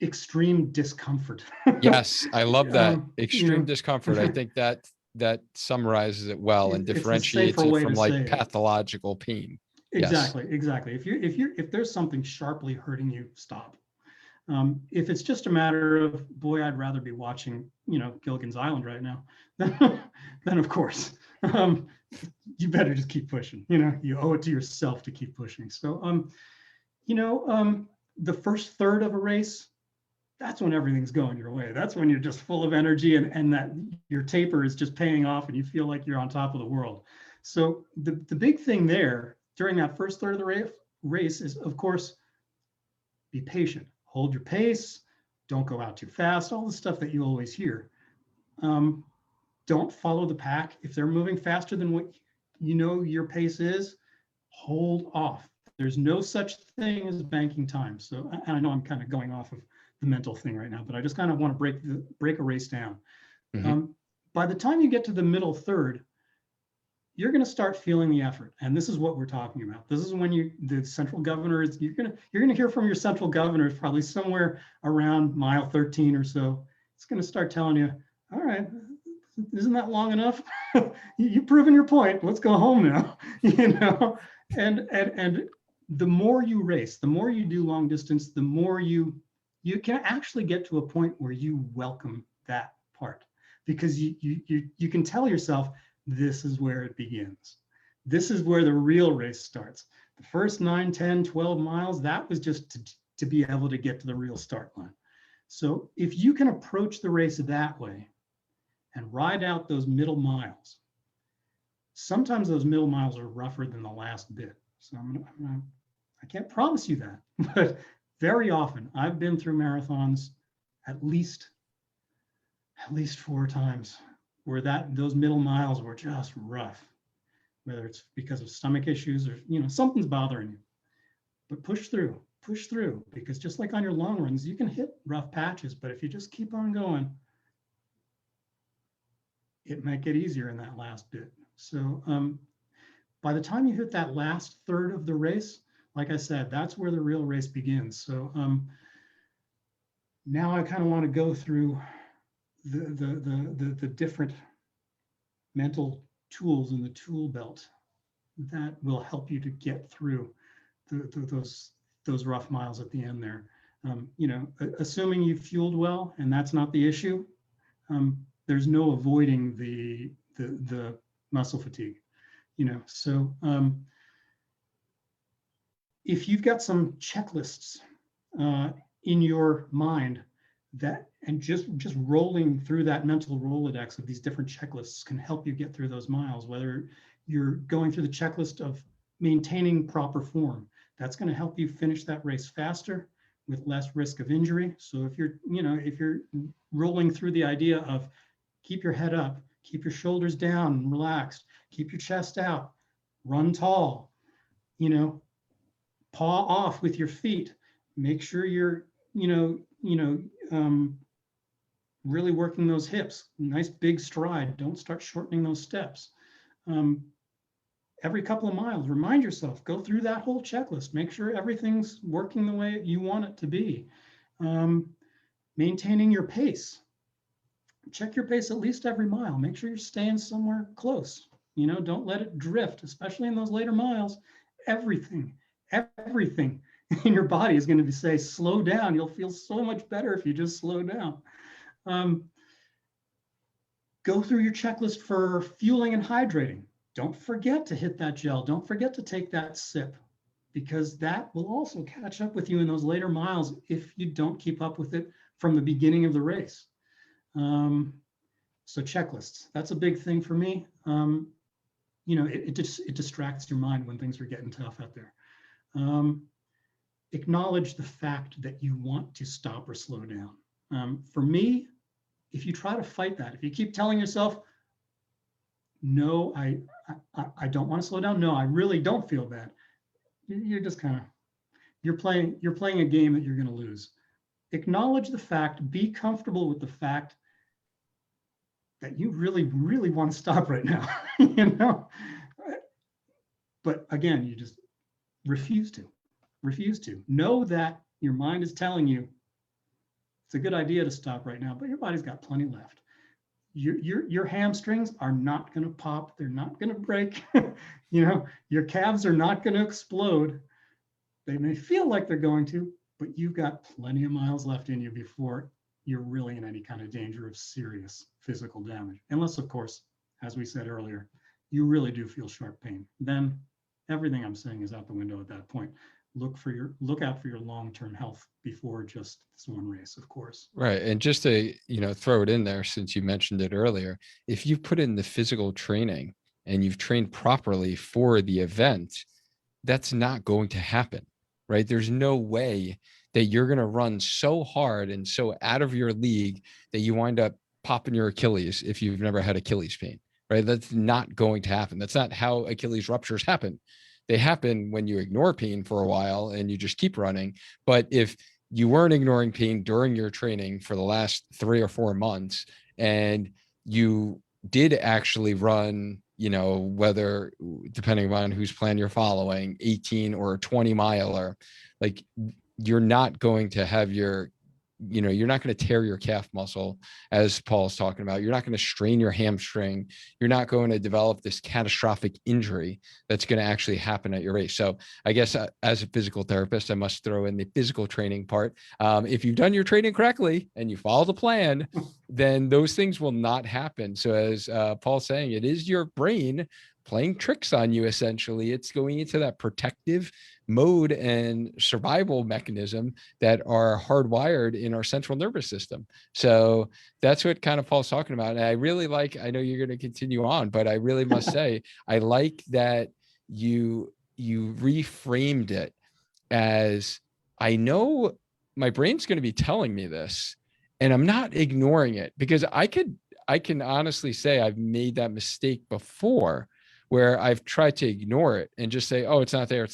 extreme discomfort. Yes, I love that. Extreme You discomfort. I know, think that summarizes it well and it's the differentiates safer it way from to like say it. pathological pain. Yes. Exactly. If there's something sharply hurting you, stop. If it's just a matter of, boy, I'd rather be watching, Gilligan's Island right now, then of course, you better just keep pushing. You owe it to yourself to keep pushing. So, the first third of a race, that's when everything's going your way. That's when you're just full of energy and that your taper is just paying off and you feel like you're on top of the world. So the big thing there during that first third of the race is, of course, be patient, hold your pace, don't go out too fast, all the stuff that you always hear. Don't follow the pack. If they're moving faster than what your pace is, hold off. There's no such thing as banking time. So, and I know I'm kind of going off of the mental thing right now, but I just kind of want to break a race down. Mm-hmm. By the time you get to the middle third, you're going to start feeling the effort, and this is what we're talking about. This is when the central governor is. You're going to hear from your central governor probably somewhere around mile 13 or so. It's going to start telling you, all right, isn't that long enough? You've proven your point. Let's go home now. And the more you race, the more you do long distance, the more you can actually get to a point where you welcome that part, because you can tell yourself, this is where it begins. This is where the real race starts. The first 9, 10, 12 miles, that was just to be able to get to the real start line. So if you can approach the race that way and ride out those middle miles, sometimes those middle miles are rougher than the last bit. So I can't promise you that, but very often I've been through marathons at least 4 times where those middle miles were just rough, whether it's because of stomach issues or something's bothering you. But push through, because just like on your long runs, you can hit rough patches, but if you just keep on going, it might get easier in that last bit. So by the time you hit that last third of the race, like I said, that's where the real race begins. So now I kind of want to go through the different mental tools in the tool belt that will help you to get through those rough miles at the end there. You know, assuming you've fueled well and that's not the issue, there's no avoiding the muscle fatigue. You know, so if you've got some checklists in your mind that, and just rolling through that mental Rolodex of these different checklists can help you get through those miles, whether you're going through the checklist of maintaining proper form, that's going to help you finish that race faster with less risk of injury. So if you're, you know, if you're rolling through the idea of keep your head up, keep your shoulders down and relaxed, keep your chest out, run tall, you know, paw off with your feet, make sure you're, really working those hips, nice big stride. Don't start shortening those steps. Every couple of miles, remind yourself, go through that whole checklist, make sure everything's working the way you want it to be. Maintaining your pace. Check your pace at least every mile. Make sure you're staying somewhere close. You know, don't let it drift, especially in those later miles. Everything in your body is going to say, slow down. You'll feel so much better if you just slow down. Go through your checklist for fueling and hydrating. Don't forget to hit that gel. Don't forget to take that sip, because that will also catch up with you in those later miles if you don't keep up with it from the beginning of the race. So checklists, that's a big thing for me. You know, it distracts your mind when things are getting tough out there. Acknowledge the fact that you want to stop or slow down. For me, if you try to fight that, if you keep telling yourself, no, I don't want to slow down. No, I really don't feel bad. You're just kind of, you're playing a game that you're going to lose. Acknowledge the fact, be comfortable with the fact that you really, really want to stop right now, you know? But again, you just refuse to. Know that your mind is telling you it's a good idea to stop right now, but your body's got plenty left. Your hamstrings are not going to pop. They're not going to break. You know, your calves are not going to explode. They may feel like they're going to, but you've got plenty of miles left in you before you're really in any kind of danger of serious physical damage. Unless, of course, as we said earlier, you really do feel sharp pain. Then everything I'm saying is out the window at that point. Look out for your long-term health before just this one race, of course. Right. And just to, throw it in there, since you mentioned it earlier, if you put in the physical training and you've trained properly for the event, that's not going to happen, right? There's no way that you're going to run so hard and so out of your league that you wind up popping your Achilles if you've never had Achilles pain, right? That's not going to happen. That's not how Achilles ruptures happen. They happen when you ignore pain for a while and you just keep running. But if you weren't ignoring pain during your training for the last 3 or 4 months, and you did actually run, whether, depending on whose plan you're following, 18 or 20 miler, like, you're not going to have you're not going to tear your calf muscle, as Paul's talking about. You're not going to strain your hamstring. You're not going to develop this catastrophic injury that's going to actually happen at your race. So I guess as a physical therapist, I must throw in the physical training part. If you've done your training correctly and you follow the plan, then those things will not happen. So as Paul's saying, it is your brain playing tricks on you. Essentially, it's going into that protective mode and survival mechanism that are hardwired in our central nervous system. So that's what kind of Paul's talking about. And I really like, I know you're going to continue on, but I really must say, I like that you reframed it as, I know my brain's going to be telling me this and I'm not ignoring it, because I can honestly say I've made that mistake before, where I've tried to ignore it and just say, oh, it's not there.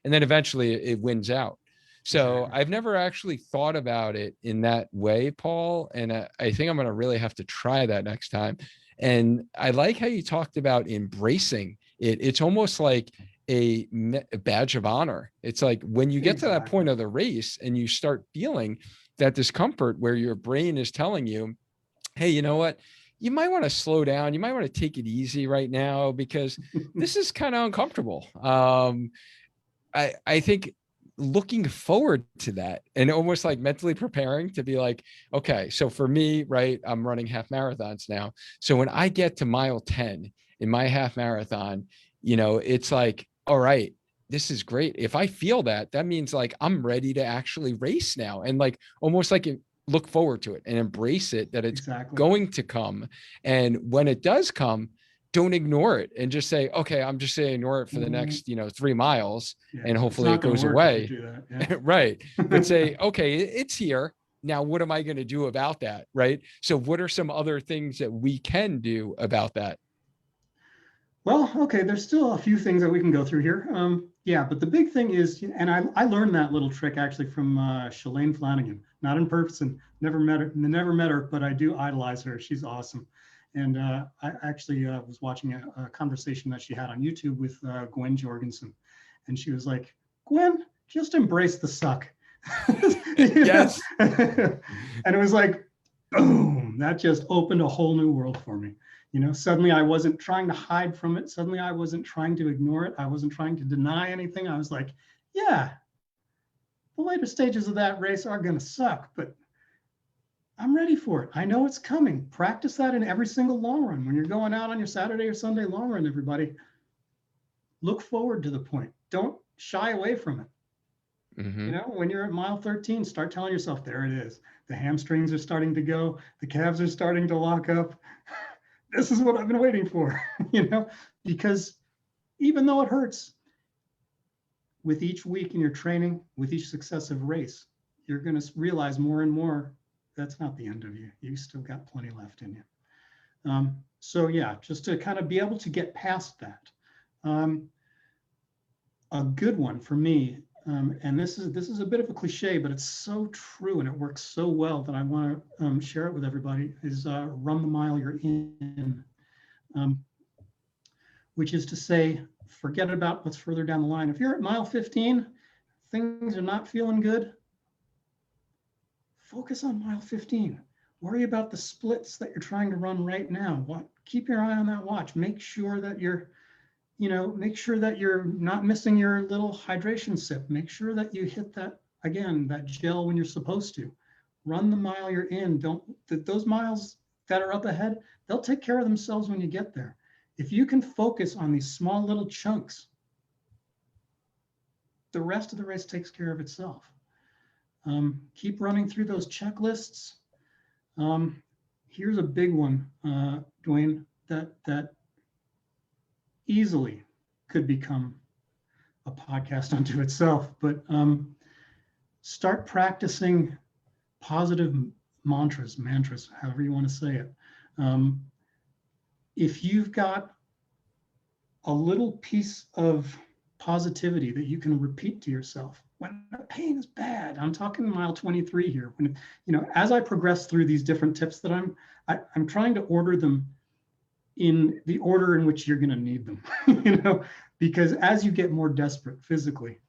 And then eventually it wins out. So I've never actually thought about it in that way, Paul. And I think I'm going to really have to try that next time. And I like how you talked about embracing it. It's almost like a badge of honor. It's like when you get to that point Exactly. of the race and you start feeling that discomfort where your brain is telling you, hey, you know what? You might want to slow down. You might want to take it easy right now because this is kind of uncomfortable. I think looking forward to that and almost like mentally preparing to be like, okay, so for me, right, I'm running half marathons now. So when I get to mile 10 in my half marathon, it's like, all right, this is great. If I feel that, that means like I'm ready to actually race now and like almost like look forward to it and embrace it that it's Exactly. going to come. And when it does come, don't ignore it and just say, okay, I'm just saying ignore it for the next, 3 miles Yeah, and it's hopefully it not going to goes work if you away. do that. Right. But Yeah. say, okay, it's here. Now, what am I going to do about that? Right. So, what are some other things that we can do about that? Well, okay, there's still a few things that we can go through here. Yeah, but the big thing is, and I learned that little trick actually from Shalane Flanagan, not in person, never met her, but I do idolize her. She's awesome. And I actually was watching a conversation that she had on YouTube with Gwen Jorgensen. And she was like, Gwen, just embrace the suck. Yes. And it was like, boom, that just opened a whole new world for me. Suddenly I wasn't trying to hide from it. Suddenly I wasn't trying to ignore it. I wasn't trying to deny anything. I was like, yeah, the later stages of that race are going to suck, but I'm ready for it. I know it's coming. Practice that in every single long run. When you're going out on your Saturday or Sunday long run, everybody, look forward to the point. Don't shy away from it. Mm-hmm. When you're at mile 13, start telling yourself, there it is. The hamstrings are starting to go. The calves are starting to lock up. This is what I've been waiting for, because even though it hurts, with each week in your training, with each successive race, you're going to realize more and more that's not the end of you. You still got plenty left in you. So yeah, just to kind of be able to get past that. A good one for me, and this is a bit of a cliche, but it's so true and it works so well that I want to share it with everybody, is run the mile you're in. Which is to say, forget about what's further down the line. If you're at mile 15, things are not feeling good, focus on mile 15. Worry about the splits that you're trying to run right now. Keep your eye on that watch. Make sure that you're not missing your little hydration sip. Make sure that you hit that gel when you're supposed to. Run the mile you're in. Those miles that are up ahead, they'll take care of themselves when you get there. If you can focus on these small little chunks, the rest of the race takes care of itself. Keep running through those checklists. Here's a big one, Dwayne, that easily could become a podcast unto itself, but start practicing positive mantras, however you want to say it. If you've got a little piece of positivity that you can repeat to yourself when the pain is bad, I'm talking mile 23 here. When, as I progress through these different tips that I'm trying to order them in the order in which you're going to need them, because as you get more desperate physically,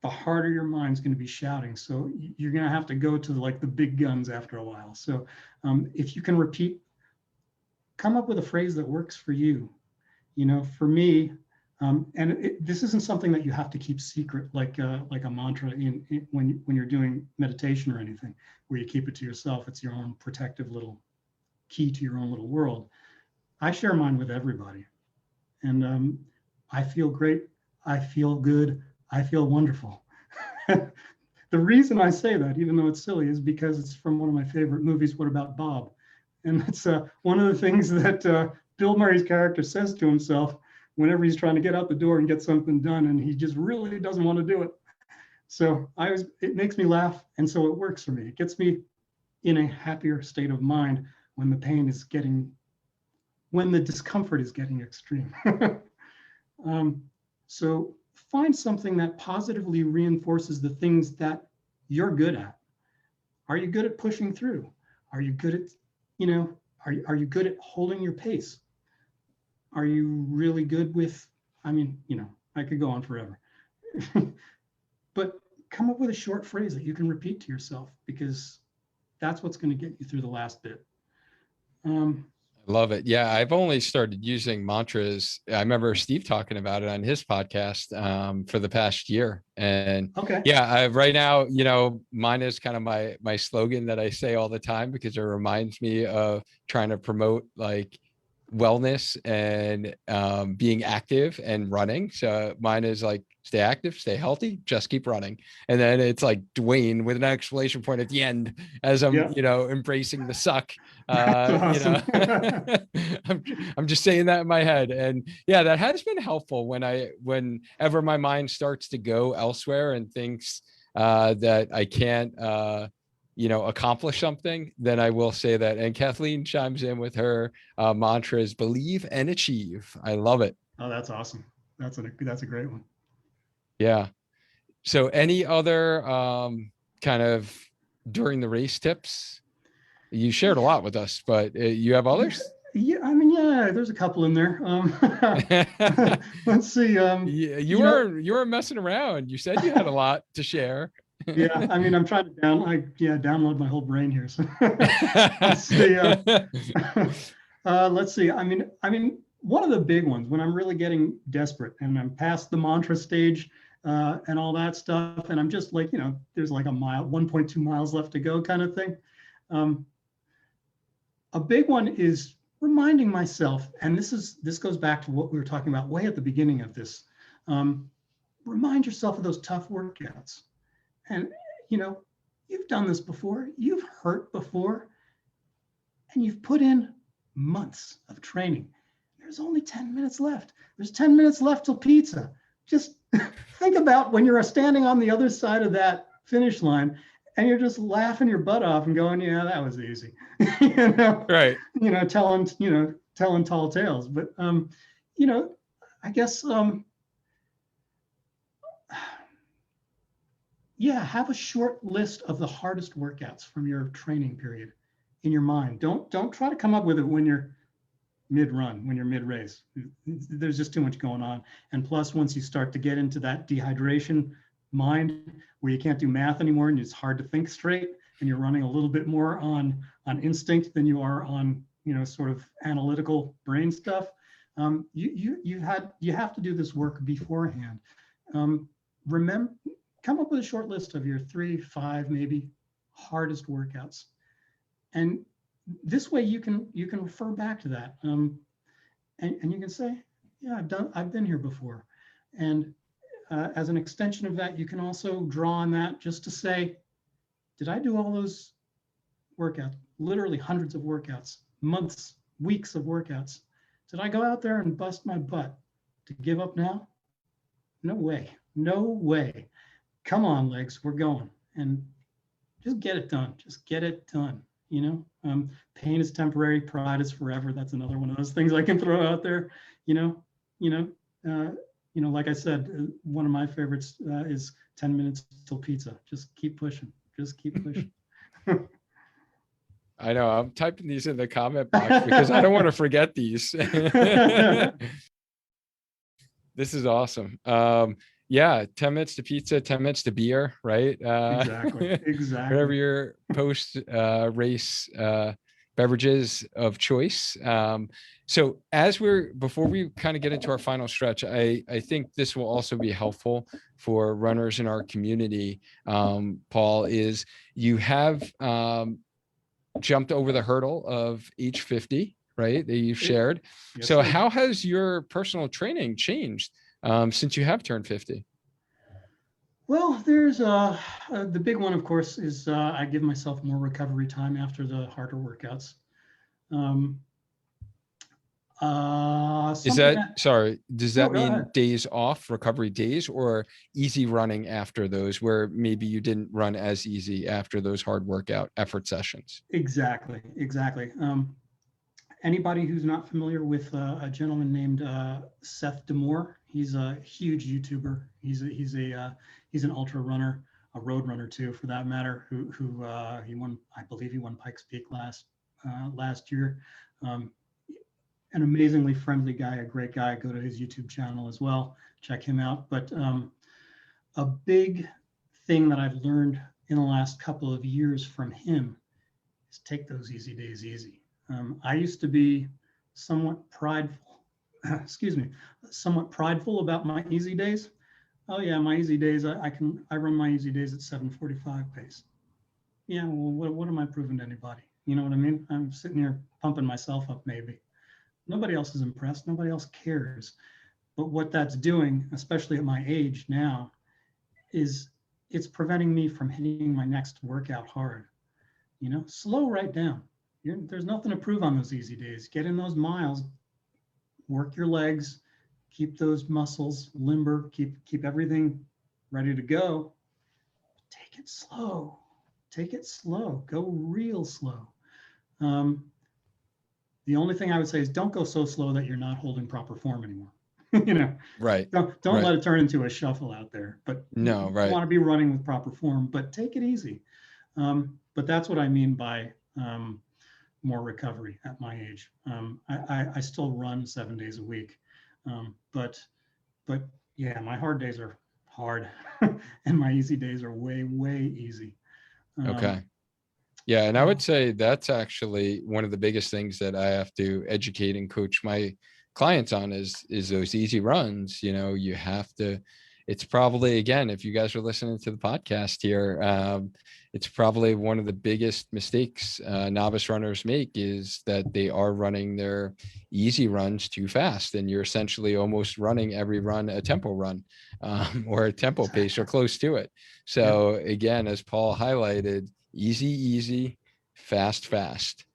the harder your mind's going to be shouting. So you're going to have to go to like the big guns after a while. So if you can come up with a phrase that works for you. For me, this isn't something that you have to keep secret, like a mantra when you're doing meditation or anything, where you keep it to yourself. It's your own protective little key to your own little world. I share mine with everybody, and I feel great. I feel good. I feel wonderful. The reason I say that, even though it's silly, is because it's from one of my favorite movies, What About Bob? And it's one of the things that Bill Murray's character says to himself whenever he's trying to get out the door and get something done, and he just really doesn't want to do it. So it makes me laugh, and so it works for me. It gets me in a happier state of mind when the discomfort is getting extreme. So find something that positively reinforces the things that you're good at. Are you good at pushing through? Are you good at, are you good at holding your pace? Are you really good with, I mean, I could go on forever. But come up with a short phrase that you can repeat to yourself, because that's what's going to get you through the last bit. Love it. Yeah, I've only started using mantras. I remember Steve talking about it on his podcast for the past year. And Okay. yeah, right now, mine is kind of my slogan that I say all the time, because it reminds me of trying to promote like wellness and being active and running. So mine is like, stay active, stay healthy, just keep running. And then it's like Dwayne with an exclamation point at the end as I'm, Yeah. embracing the suck. That's awesome. I'm just saying that in my head. And yeah, that has been helpful whenever my mind starts to go elsewhere and thinks that I can't accomplish something, then I will say that. And Kathleen chimes in with her mantra is believe and achieve. I love it. Oh, that's awesome. That's a great one. Yeah. So any other kind of during the race tips? You shared a lot with us, but you have others? Yeah, I mean, yeah, there's a couple in there. Let's see. You weren't messing around. You said you had a lot to share. Yeah, I mean, I'm trying to download my whole brain here. So let's see. Let's see. I mean, one of the big ones when I'm really getting desperate and I'm past the mantra stage and all that stuff, and I'm just like, there's like a mile, 1.2 miles left to go, kind of thing. A big one is reminding myself, and this goes back to what we were talking about way at the beginning of this. Remind yourself of those tough workouts. And, you've done this before, you've hurt before, and you've put in months of training. There's only 10 minutes left. There's 10 minutes left till pizza. Just think about when you're standing on the other side of that finish line and you're just laughing your butt off and going, yeah, that was easy. Right. Telling tall tales. But, I guess, have a short list of the hardest workouts from your training period in your mind. Don't try to come up with it when you're mid-run, when you're mid-race. There's just too much going on. And plus, once you start to get into that dehydration mind where you can't do math anymore and it's hard to think straight, and you're running a little bit more on instinct than you are on sort of analytical brain stuff, you have to do this work beforehand. Remember, come up with a short list of your 3, 5, maybe hardest workouts, and this way you can refer back to that, and you can say, yeah, I've been here before. And as an extension of that, you can also draw on that just to say, did I do all those workouts, literally hundreds of workouts, months, weeks of workouts? Did I go out there and bust my butt to give up now? No way. No way. Come on, legs, we're going. And just get it done. Just get it done. Pain is temporary, pride is forever. That's another one of those things I can throw out there. Like I said, one of my favorites is 10 minutes till pizza. Just keep pushing. Just keep pushing. I know. I'm typing these in the comment box because I don't want to forget these. This is awesome. 10 minutes to pizza, 10 minutes to beer, right? Exactly. Whatever your post race beverages of choice. So before we kind of get into our final stretch, I think this will also be helpful for runners in our community. Paul, is you have jumped over the hurdle of age 50, right? That you've shared. Yes, So sir. how has your personal training changed since you have turned 50? Well, there's the big one, of course, is I give myself more recovery time after the harder workouts. Does that mean days off, recovery days, or easy running after those, where maybe you didn't run as easy after those hard workout effort sessions? Exactly. Anybody who's not familiar with a gentleman named Seth D'Amore, he's a huge YouTuber. He's an ultra runner, a road runner too, for that matter. Who he won, I believe he won Pikes Peak last year. an amazingly friendly guy, a great guy. Go to his YouTube channel as well. Check him out. But a big thing that I've learned in the last couple of years from him is take those easy days easy. I used to be somewhat prideful, excuse me, somewhat prideful about my easy days. Oh yeah, my easy days, I run my easy days at 7:45 pace. Yeah, well, what am I proving to anybody? You know what I mean? I'm sitting here pumping myself up maybe. Nobody else is impressed. Nobody else cares. But what that's doing, especially at my age now, is it's preventing me from hitting my next workout hard. You know, slow right down. There's nothing to prove on those easy days. Get in those miles, work your legs, keep those muscles limber, keep everything ready to go. Take it slow. Take it slow. Go real slow. The only thing I would say is don't go so slow that you're not holding proper form anymore. You know, Right. don't Right. let it turn into a shuffle out there. But No, you right. want to be running with proper form, but take it easy. But that's what I mean by more recovery at my age. I still run 7 days a week, but yeah, my hard days are hard, and my easy days are way easy. Okay. Yeah. And I Yeah, would say that's actually one of the biggest things that I have to educate and coach my clients on is those easy runs. You know, you have to, it's probably, again, if you guys are listening to the podcast here, it's probably one of the biggest mistakes novice runners make is that they are running their easy runs too fast. And you're essentially almost running every run a tempo run or a tempo pace or close to it. yeah, So again, as Paul highlighted, easy, fast,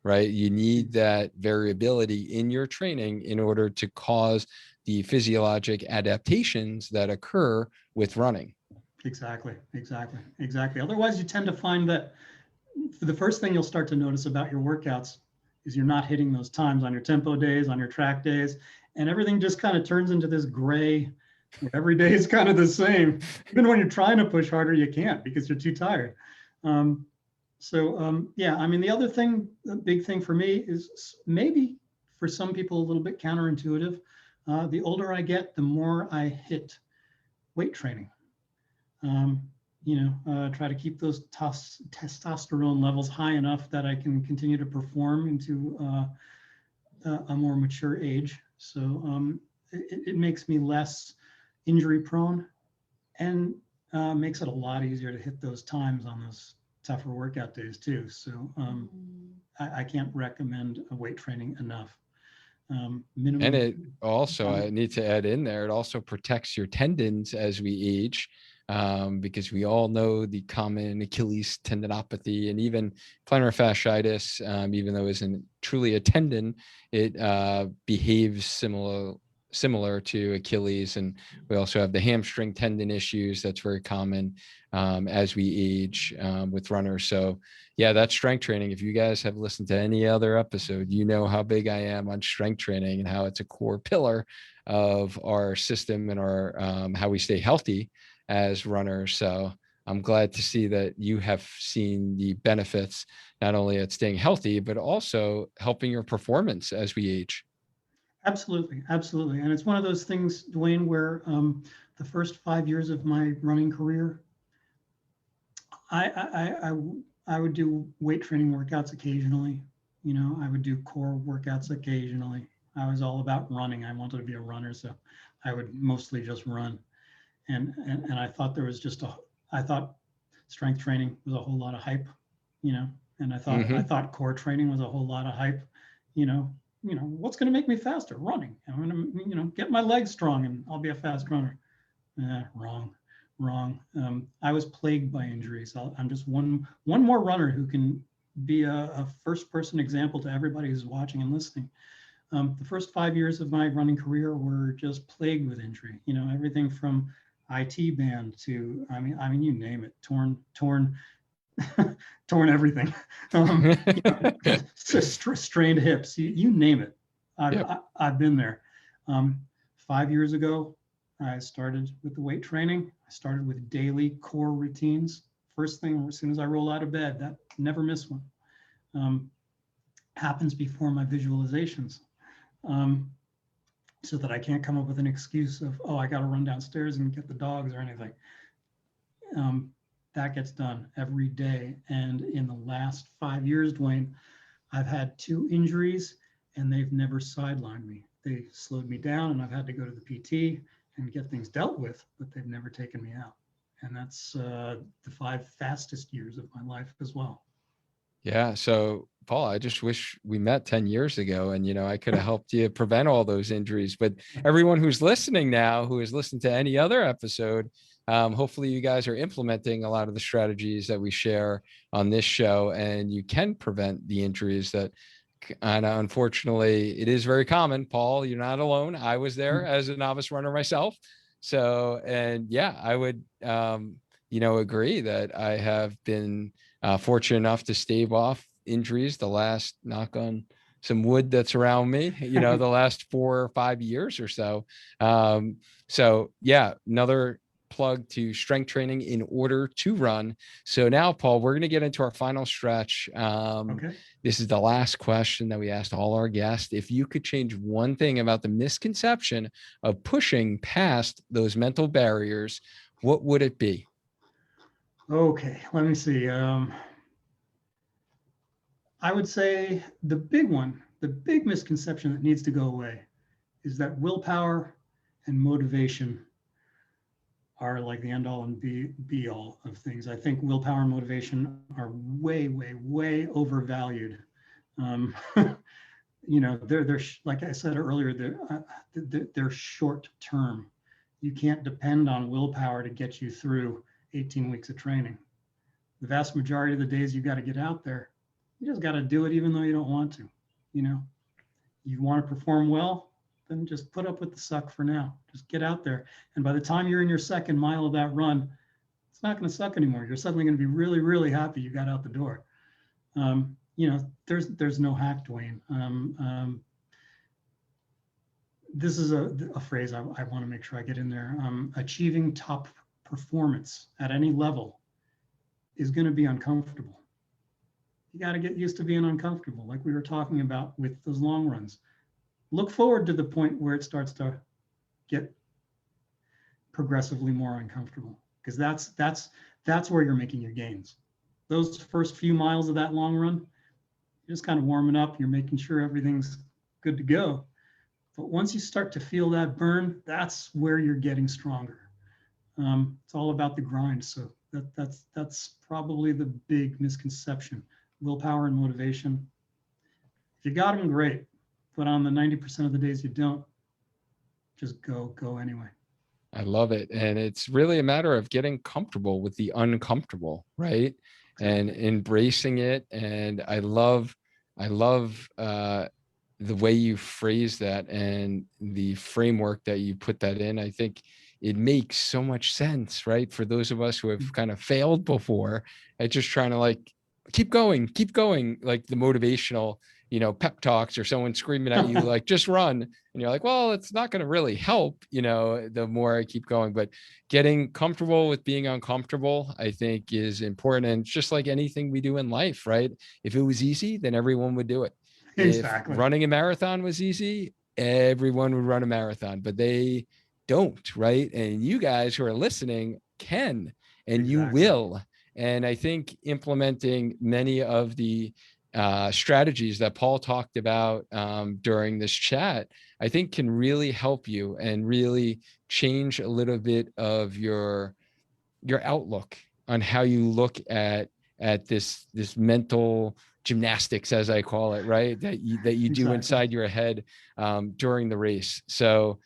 right? You need that variability in your training in order to cause the physiologic adaptations that occur with running. exactly. Otherwise, you tend to find that the first thing you'll start to notice about your workouts is you're not hitting those times on your tempo days, on your track days, and everything just kind of turns into this gray where every day is kind of the same. Even when you're trying to push harder, you can't because you're too tired. Yeah, I mean, the other thing, the big thing for me is maybe for some people a little bit counterintuitive. The older I get, the more I hit weight training. Try to keep those testosterone levels high enough that I can continue to perform into a more mature age. So it makes me less injury prone and makes it a lot easier to hit those times on those tougher workout days too. So I can't recommend weight training enough. Minimum. And it also, I need to add in there, it also protects your tendons as we age, because we all know the common Achilles tendinopathy and even plantar fasciitis, even though it isn't truly a tendon, it behaves similar to Achilles. And we also have the hamstring tendon issues that's very common as we age with runners. So yeah, that's strength training. If you guys have listened to any other episode, you know how big I am on strength training and how it's a core pillar of our system and our how we stay healthy as runners. So I'm glad to see that you have seen the benefits, not only at staying healthy, but also helping your performance as we age. Absolutely. And it's one of those things, Dwayne, where the first 5 years of my running career, I would do weight training workouts occasionally. You know, I would do core workouts occasionally. I was all about running. I wanted to be a runner, so I would mostly just run. And I thought I thought strength training was a whole lot of hype, you know, and I thought core training was a whole lot of hype, you know, what's going to make me faster? Running. I'm going to, get my legs strong and I'll be a fast runner. Wrong. I was plagued by injuries. I'm just one more runner who can be a first person example to everybody who's watching and listening. The first 5 years of my running career were just plagued with injury. You know, everything from IT band to, I mean, you name it, torn, torn everything. Strained hips, you name it. I've been there. 5 years ago, I started with the weight training. I started with daily core routines. First thing, as soon as I roll out of bed, that never miss one. Happens before my visualizations. so that I can't come up with an excuse of, oh, I got to run downstairs and get the dogs or anything. That gets done every day. And in the last 5 years, Dwayne, I've had 2 injuries and they've never sidelined me. They slowed me down and I've had to go to the PT and get things dealt with, but they've never taken me out. And that's the 5 fastest years of my life as well. Yeah. So, Paul, I just wish we met 10 years ago and, I could have helped you prevent all those injuries. But everyone who's listening now, who has listened to any other episode, hopefully you guys are implementing a lot of the strategies that we share on this show, and you can prevent the injuries that, and unfortunately, it is very common. Paul, you're not alone. I was there as a novice runner myself. So, and yeah, I would, agree that I have been fortunate enough to stave off injuries the last, knock on some wood that's around me, the last 4 or 5 years or so. So yeah, another plug to strength training in order to run. So now, Paul, we're going to get into our final stretch. Okay. This is the last question that we asked all our guests. If you could change one thing about the misconception of pushing past those mental barriers, what would it be? Okay, let me see. I would say the big one, the big misconception that needs to go away is that willpower and motivation are like the end all and be all of things. I think willpower and motivation are way, way, way overvalued. They're like I said earlier, they're short term. You can't depend on willpower to get you through 18 weeks of training. The vast majority of the days you got to get out there, you just got to do it even though you don't want to. You want to perform well, then just put up with the suck for now. Just get out there. And by the time you're in your second mile of that run, it's not going to suck anymore. You're suddenly going to be really, really happy you got out the door. There's no hack, Dwayne. This is a phrase I want to make sure I get in there. Achieving top performance at any level is going to be uncomfortable. You got to get used to being uncomfortable, like we were talking about with those long runs. Look forward to the point where it starts to get progressively more uncomfortable, because that's where you're making your gains. Those first few miles of that long run, you're just kind of warming up. You're making sure everything's good to go. But once you start to feel that burn, that's where you're getting stronger. It's all about the grind. So that's probably the big misconception. Willpower and motivation. If you got them, great. But on the 90% of the days you don't, just go anyway. I love it. And it's really a matter of getting comfortable with the uncomfortable, right? Exactly. And embracing it. And I love the way you phrase that and the framework that you put that in. I think it makes so much sense, right? For those of us who have kind of failed before at just trying to keep going, like the motivational, pep talks or someone screaming at you, like, just run. And you're like, well, it's not going to really help, the more I keep going. But getting comfortable with being uncomfortable, I think, is important. And just like anything we do in life, right? If it was easy, then everyone would do it. Exactly. If running a marathon was easy, everyone would run a marathon, but they don't, right? And you guys who are listening can, and you will. And I think implementing many of the strategies that Paul talked about during this chat, I think can really help you and really change a little bit of your outlook on how you look at this mental gymnastics, as I call it, right? That you do inside your head during the race. So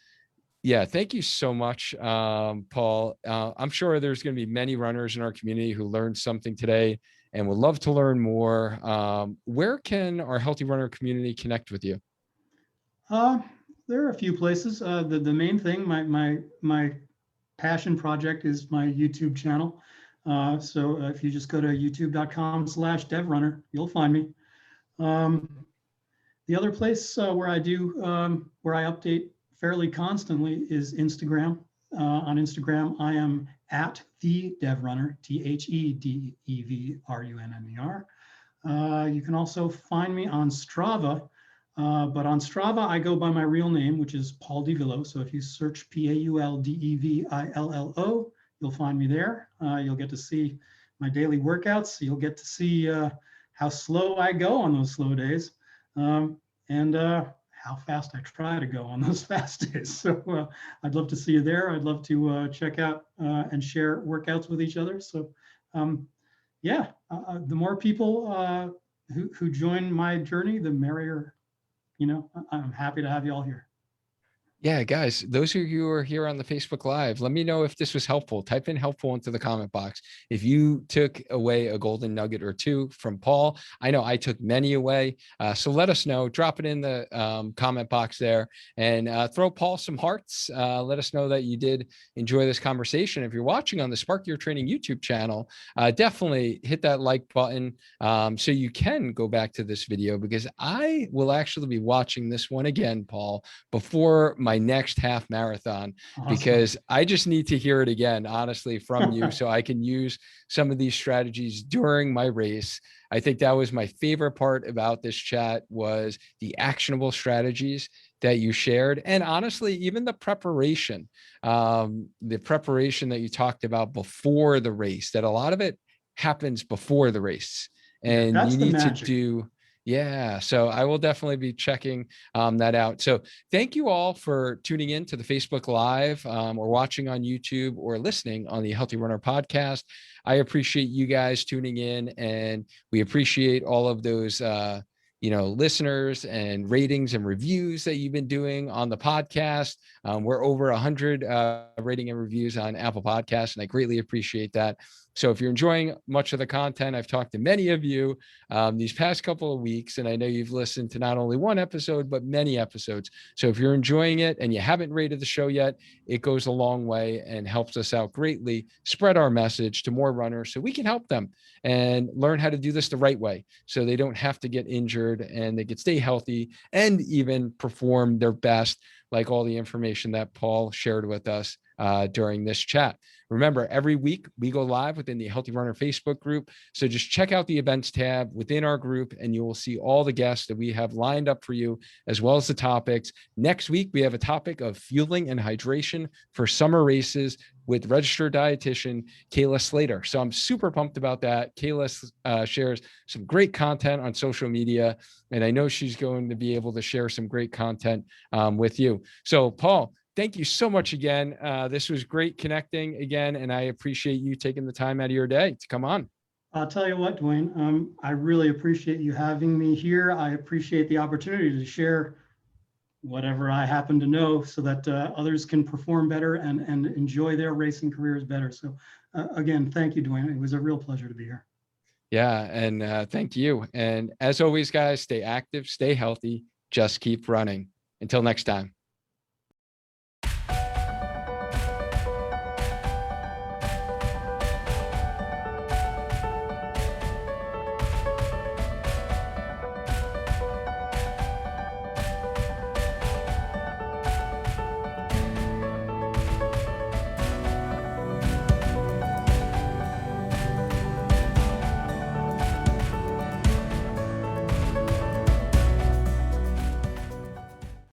yeah, thank you so much, Paul. I'm sure there's going to be many runners in our community who learned something today and would love to learn more. Where can our Healthy Runner community connect with you? There are a few places. The main thing, my passion project is my YouTube channel. So if you just go to youtube.com/devrunner, you'll find me. The other place where I update fairly constantly is Instagram. On Instagram, I am at the DevRunner, TheDevrunner. You can also find me on Strava But on Strava, I go by my real name, which is Paul Devillo. So if you search Pauldevillo, you'll find me there. You'll get to see my daily workouts. You'll get to see how slow I go on those slow days, and how fast I try to go on those fast days. So I'd love to see you there. I'd love to check out and share workouts with each other. So yeah, the more people who join my journey, the merrier. I'm happy to have you all here. Yeah, guys, those of you who are here on the Facebook Live, let me know if this was helpful. Type in helpful into the comment box. If you took away a golden nugget or two from Paul, I know I took many away. So let us know. Drop it in the comment box there, and throw Paul some hearts. Let us know that you did enjoy this conversation. If you're watching on the Spark Your Training YouTube channel, definitely hit that like button so you can go back to this video, because I will actually be watching this one again, Paul, before my next half marathon. Awesome. Because I just need to hear it again, honestly, from you, so I can use some of these strategies during my race. I think that was my favorite part about this chat, was the actionable strategies that you shared. And honestly, even the preparation that you talked about before the race, that a lot of it happens before the race, and you need to do. Yeah, so I will definitely be checking that out. So thank you all for tuning in to the Facebook Live, or watching on YouTube, or listening on the Healthy Runner podcast. I appreciate you guys tuning in, and we appreciate all of those listeners and ratings and reviews that you've been doing on the podcast. We're over 100 rating and reviews on Apple Podcasts, and I greatly appreciate that. So if you're enjoying much of the content, I've talked to many of you these past couple of weeks, and I know you've listened to not only one episode, but many episodes. So if you're enjoying it and you haven't rated the show yet, it goes a long way and helps us out greatly. Spread our message to more runners so we can help them and learn how to do this the right way, so they don't have to get injured and they can stay healthy and even perform their best, like all the information that Paul shared with us during this chat. Remember, every week we go live within the Healthy Runner Facebook group. So just check out the events tab within our group, and you will see all the guests that we have lined up for you, as well as the topics. Next week, we have a topic of fueling and hydration for summer races with registered dietitian Kayla Slater. So I'm super pumped about that. Kayla shares some great content on social media, and I know she's going to be able to share some great content with you. So Paul, thank you so much again. This was great connecting again, and I appreciate you taking the time out of your day to come on. I'll tell you what, Dwayne, I really appreciate you having me here. I appreciate the opportunity to share whatever I happen to know, so that others can perform better and enjoy their racing careers better. So again, thank you, Dwayne. It was a real pleasure to be here. Yeah, and thank you. And as always, guys, stay active, stay healthy, just keep running. Until next time.